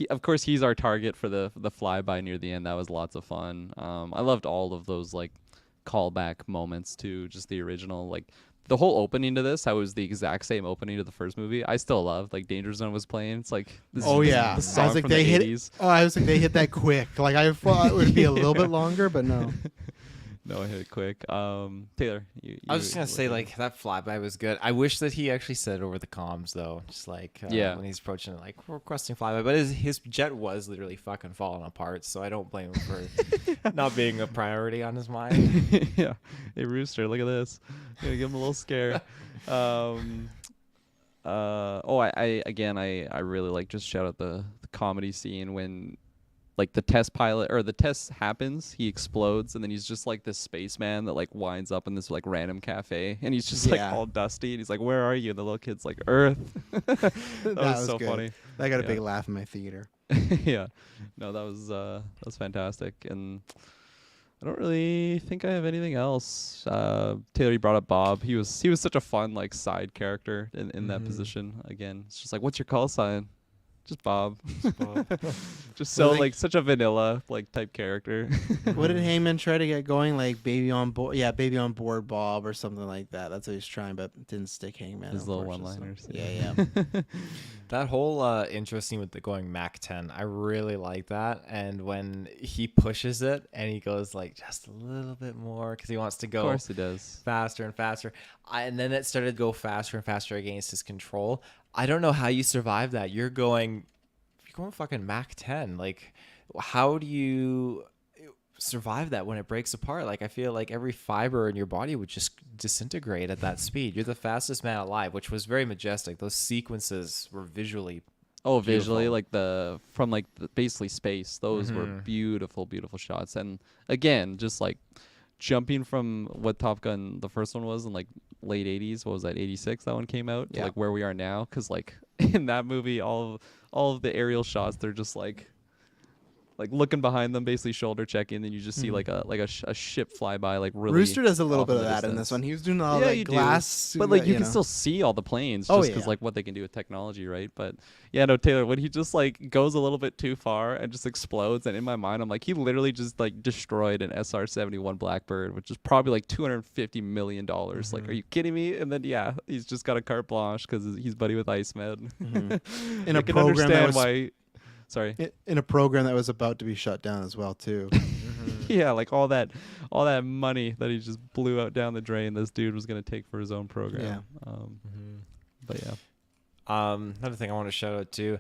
of course he's our target for the flyby near the end. That was lots of fun. I loved all of those like callback moments to just the original, like the whole opening to this. I was the exact same opening to the first movie. I still love like Danger Zone was playing. It's like this Oh is yeah, the song I was like from they the hit. 80s. Oh, I was like they hit that quick. Like I thought it would be a little bit longer, but no. No, I hit it quick. Taylor, I was just gonna say like that flyby was good. I wish that he actually said it over the comms though, just like when he's approaching it, like we're requesting flyby. But his jet was literally fucking falling apart, so I don't blame him for not being a priority on his mind. yeah. Hey Rooster, look at this. Gonna give him a little scare. I really like just shout out the comedy scene when like the test pilot or the test happens, he explodes, and then he's just like this spaceman that like winds up in this like random cafe, and he's just like all dusty, and he's like, "Where are you?" And the little kid's like, "Earth." that was so good. funny. I got a big laugh in my theater. Yeah, no, that was fantastic, and I don't really think I have anything else. Taylor, you brought up Bob. He was such a fun like side character in that position. Again, it's just like, what's your call sign? Just Bob. Just so like such a vanilla like type character. What did Heyman try to get going? Like baby on board, baby on board Bob or something like that. That's what he's trying, but didn't stick Hangman. His little one-liners. So. Yeah. That whole intro scene with the going Mach 10, I really like that. And when he pushes it and he goes like just a little bit more because he wants to go, of course he does, faster and faster. And then it started to go faster and faster against his control. I don't know how you survive that. You're going fucking Mach 10. Like, how do you survive that when it breaks apart? Like, I feel like every fiber in your body would just disintegrate at that speed. You're the fastest man alive, which was very majestic. Those sequences were visually visually like from basically space. Those were beautiful shots. And again, just like jumping from what Top Gun the first one was in like late 80s, what was that, 86 that one came out, to like where we are now, because like in that movie all of the aerial shots, they're just like looking behind them, basically shoulder checking, then you just see like a ship fly by, like really. Rooster does a little bit of that distance. in this one. He was doing all like glass, but like you can still see all the planes just because like what they can do with technology, right? But yeah, no, Taylor, when he just like goes a little bit too far and just explodes, and in my mind I'm like, he literally just like destroyed an SR-71 Blackbird, which is probably like $250 million. Like, are you kidding me? And then he's just got a carte blanche because he's buddy with Iceman. In a I can program understand why. Sorry. In a program that was about to be shut down as well too. Yeah, like all that money that he just blew out down the drain, this dude was gonna take for his own program. Yeah. But yeah. Another thing I want to shout out too.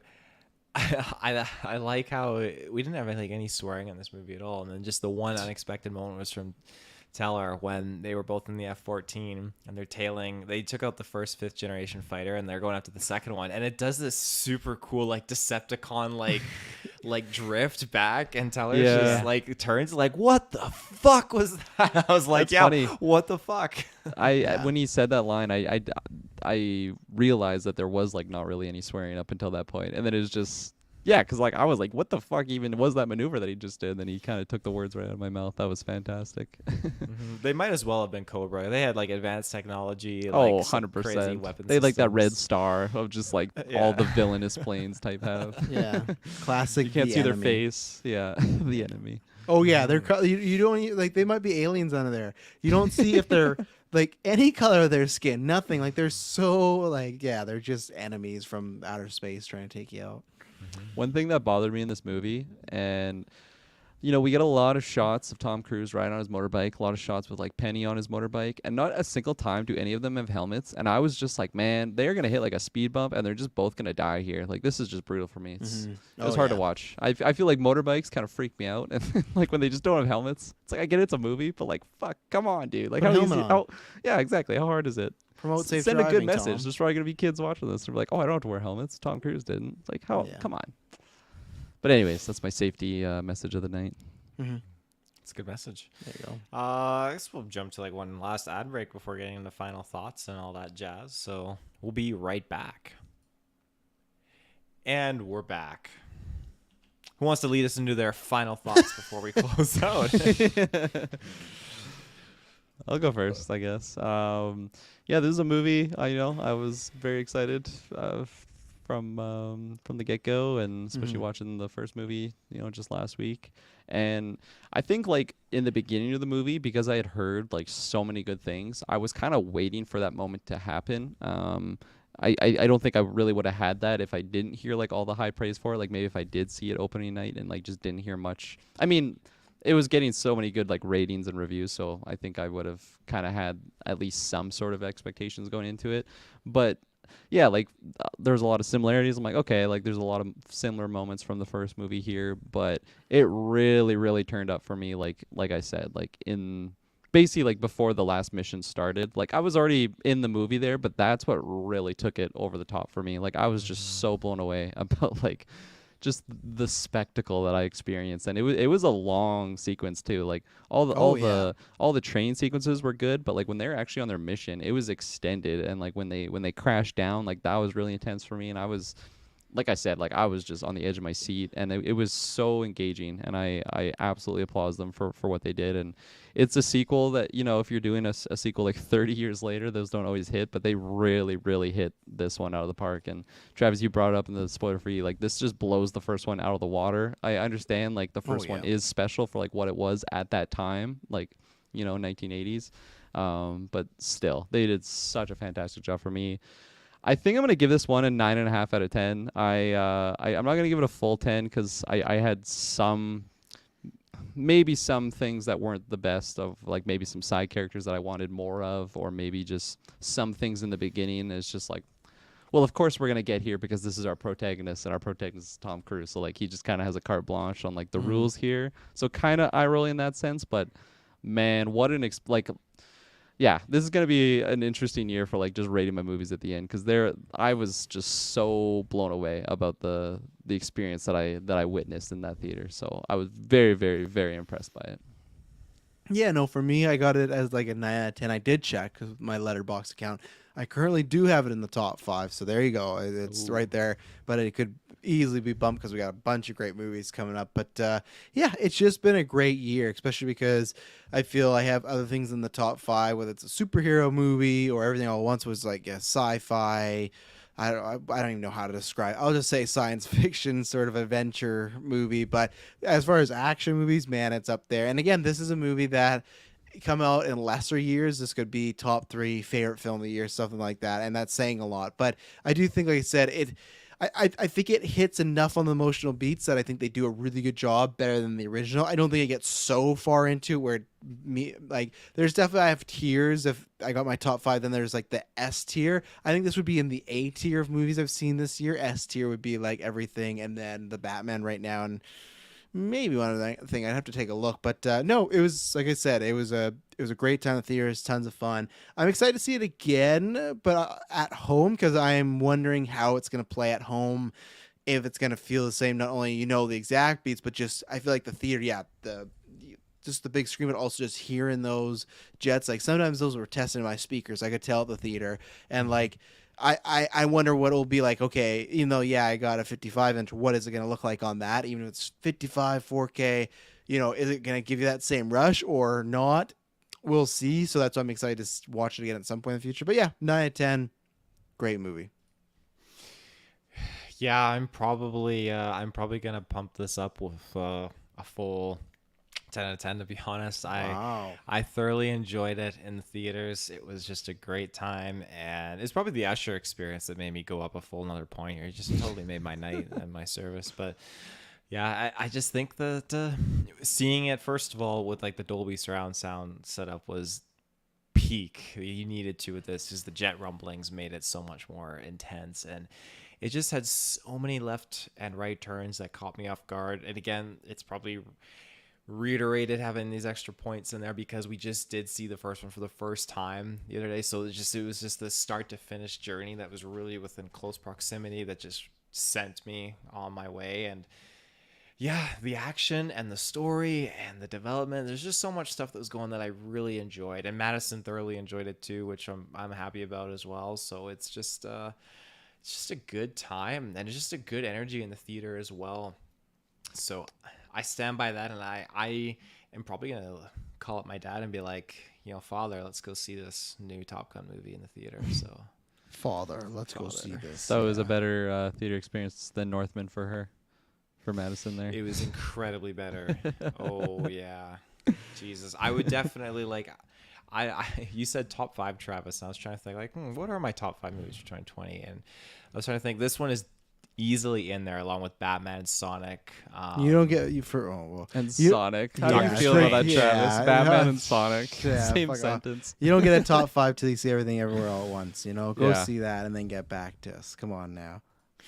I like how we didn't have any swearing in this movie at all, and then just the one unexpected moment was from Teller when they were both in the F-14 and they're tailing. They took out the first 5th generation fighter and they're going after the second one, and it does this super cool like Decepticon like drift back, and Teller just like turns like, what the fuck was that? I was like, That's funny. What the fuck? When he said that line, I realized that there was like not really any swearing up until that point, and then it was just because like I was like, what the fuck even was that maneuver that he just did? And then he kind of took the words right out of my mouth. That was fantastic. They might as well have been Cobra. They had like advanced technology. Like, 100%. Crazy weapons. They had like that red star of just like all the villainous planes type have. Yeah, classic. You can't see enemy. their face. Yeah, the enemy. Oh yeah, they're you don't like, they might be aliens under there. You don't see if they're like any color of their skin, nothing. Like they're so like they're just enemies from outer space trying to take you out. One thing that bothered me in this movie, and we get a lot of shots of Tom Cruise riding on his motorbike, a lot of shots with like Penny on his motorbike, and not a single time do any of them have helmets. And I was just like, man, they're gonna hit like a speed bump and they're just both gonna die here. Like, this is just brutal for me. It's hard to watch. I feel like motorbikes kind of freak me out, and like when they just don't have helmets, it's like, I get it's a movie, but like, fuck, come on, dude. Like, yeah, exactly. How hard is it? Promote safe Send driving, a good message. Tom. There's probably gonna be kids watching this. They're like, oh, I don't have to wear helmets. Tom Cruise didn't. It's like, how? Come on. But anyways, that's my safety message of the night. It's a good message. There you go. I guess we'll jump to like one last ad break before getting into final thoughts and all that jazz. So we'll be right back. And we're back. Who wants to lead us into their final thoughts before we close out? I'll go first, I guess. Yeah, this is a movie. I was very excited from the get go, and especially watching the first movie, just last week. And I think like in the beginning of the movie, because I had heard like so many good things, I was kind of waiting for that moment to happen. I don't think I really would have had that if I didn't hear like all the high praise for it. Like maybe if I did see it opening night and like just didn't hear much. I mean, it was getting so many good like ratings and reviews, so I think I would have kind of had at least some sort of expectations going into it. But yeah, like there's a lot of similarities. I'm like, okay, like there's a lot of similar moments from the first movie here, but it really, really turned up for me. Like I said, like in basically like before the last mission started, like I was already in the movie there, but that's what really took it over the top for me. Like I was just so blown away about like just the spectacle that I experienced, and it was a long sequence too. Like all the train sequences were good, but like when they were actually on their mission, it was extended, and like when they crashed down, like that was really intense for me, and I was, like I said, like I was just on the edge of my seat, and it was so engaging, and I absolutely applaud them for what they did. And it's a sequel that, if you're doing a sequel like 30 years later, those don't always hit, but they really, really hit this one out of the park. And Travis, you brought it up in the spoiler free, like this just blows the first one out of the water. I understand like the first one is special for like what it was at that time, like 1980s, but still they did such a fantastic job for me. I think I'm gonna give this one a 9.5 out of 10. I'm not gonna give it a full 10 because I had maybe some things that weren't the best, of like maybe some side characters that I wanted more of, or maybe just some things in the beginning is just like, well, of course we're gonna get here because this is our protagonist, and our protagonist is Tom Cruise, so like he just kind of has a carte blanche on like the rules here, so kind of eye rolling in that sense. But man, what an yeah, this is gonna be an interesting year for like just rating my movies at the end, because I was just so blown away about the experience that I witnessed in that theater. So I was very, very, very impressed by it. Yeah, no, for me, I got it as like a 9 out of 10. I did check 'cause my Letterboxd account. I currently do have it in the top 5, so there you go. It's right there, but it could easily be bumped because we got a bunch of great movies coming up. But yeah, it's just been a great year, especially because I feel I have other things in the top 5, whether it's a superhero movie or Everything All at Once was like a sci-fi. I don't even know how to describe. I'll just say science fiction sort of adventure movie. But as far as action movies, man, it's up there. And again, this is a movie that come out in lesser years. This could be top 3 favorite film of the year, something like that. And that's saying a lot. But I do think, like I said, I think it hits enough on the emotional beats that I think they do a really good job, better than the original. I don't think it gets so far into where there's definitely, I have tiers. If I got my top 5, then there's like the S tier. I think this would be in the A tier of movies I've seen this year. S tier would be like everything, and then the Batman right now, and maybe one other thing. I'd have to take a look, but no, it was, like I said, it was a great time in the theaters, tons of fun. I'm excited to see it again, but at home, because I'm wondering how it's going to play at home, if it's going to feel the same. Not only the exact beats, but just I feel like the theater, just the big screen, but also just hearing those jets. Like sometimes those were testing my speakers. I could tell at the theater, and like. I wonder what it'll be like. Okay, I got a 55-inch. What is it going to look like on that? Even if it's 55, 4K, is it going to give you that same rush or not? We'll see. So that's why I'm excited to watch it again at some point in the future. But yeah, 9 out of 10. Great movie. Yeah, I'm probably gonna pump this up with a full 10 out of 10, to be honest. Wow. I thoroughly enjoyed it in the theaters. It was just a great time, and it's probably the Usher experience that made me go up a full another point here. It just totally made my night and my service. But yeah, I just think that seeing it, first of all, with like the Dolby surround sound setup was peak. You needed to with this, because the jet rumblings made it so much more intense, and it just had so many left and right turns that caught me off guard. And again, it's probably reiterated having these extra points in there because we just did see the first one for the first time the other day. So it was just the start to finish journey that was really within close proximity that just sent me on my way. And yeah, the action and the story and the development. There's just so much stuff that was going that I really enjoyed, and Madison thoroughly enjoyed it too, which I'm happy about as well. So it's just a good time, and it's just a good energy in the theater as well. So I stand by that, and I am probably gonna call up my dad and be like, Father, let's go see this new Top Gun movie in the theater. So Father, let's go see this. So it was a better theater experience than Northman for her, for Madison there. it was incredibly better. Oh yeah, Jesus, I would definitely like. You said top 5, Travis, and I was trying to think like, what are my top 5 movies for 2020? And I was trying to think this one is easily in there along with Batman and Sonic. You don't get you for and you- Sonic. How do you Yeah, feel about that, straight- Travis? yeah, Batman yeah. and Sonic. Yeah, Same fuck off. sentence. You don't get a top 5 till you see everything everywhere all at once. Go Yeah. see that and then get back to us. Come on now.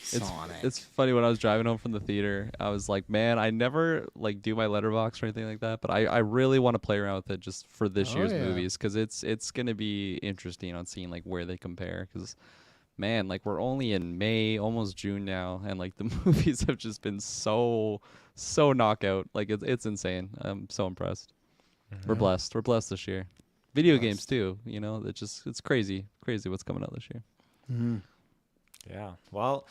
Sonic. It's funny, when I was driving home from the theater, I was like, man, I never like do my letterbox or anything like that, but I really want to play around with it just for this year's yeah. movies, because it's gonna be interesting on seeing like where they compare, because man, like we're only in May, almost June now, and like the movies have just been so knockout. Like it's insane. I'm so impressed. We're blessed this year. Video games too, it's crazy what's coming out this year. Mm-hmm. Yeah. Well,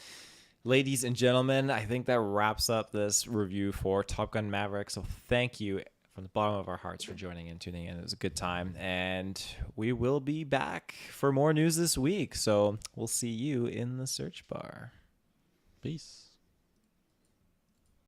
ladies and gentlemen, I think that wraps up this review for Top Gun Maverick. So thank you from the bottom of our hearts for joining and tuning in. It was a good time. And we will be back for more news this week. So we'll see you in the search bar. Peace.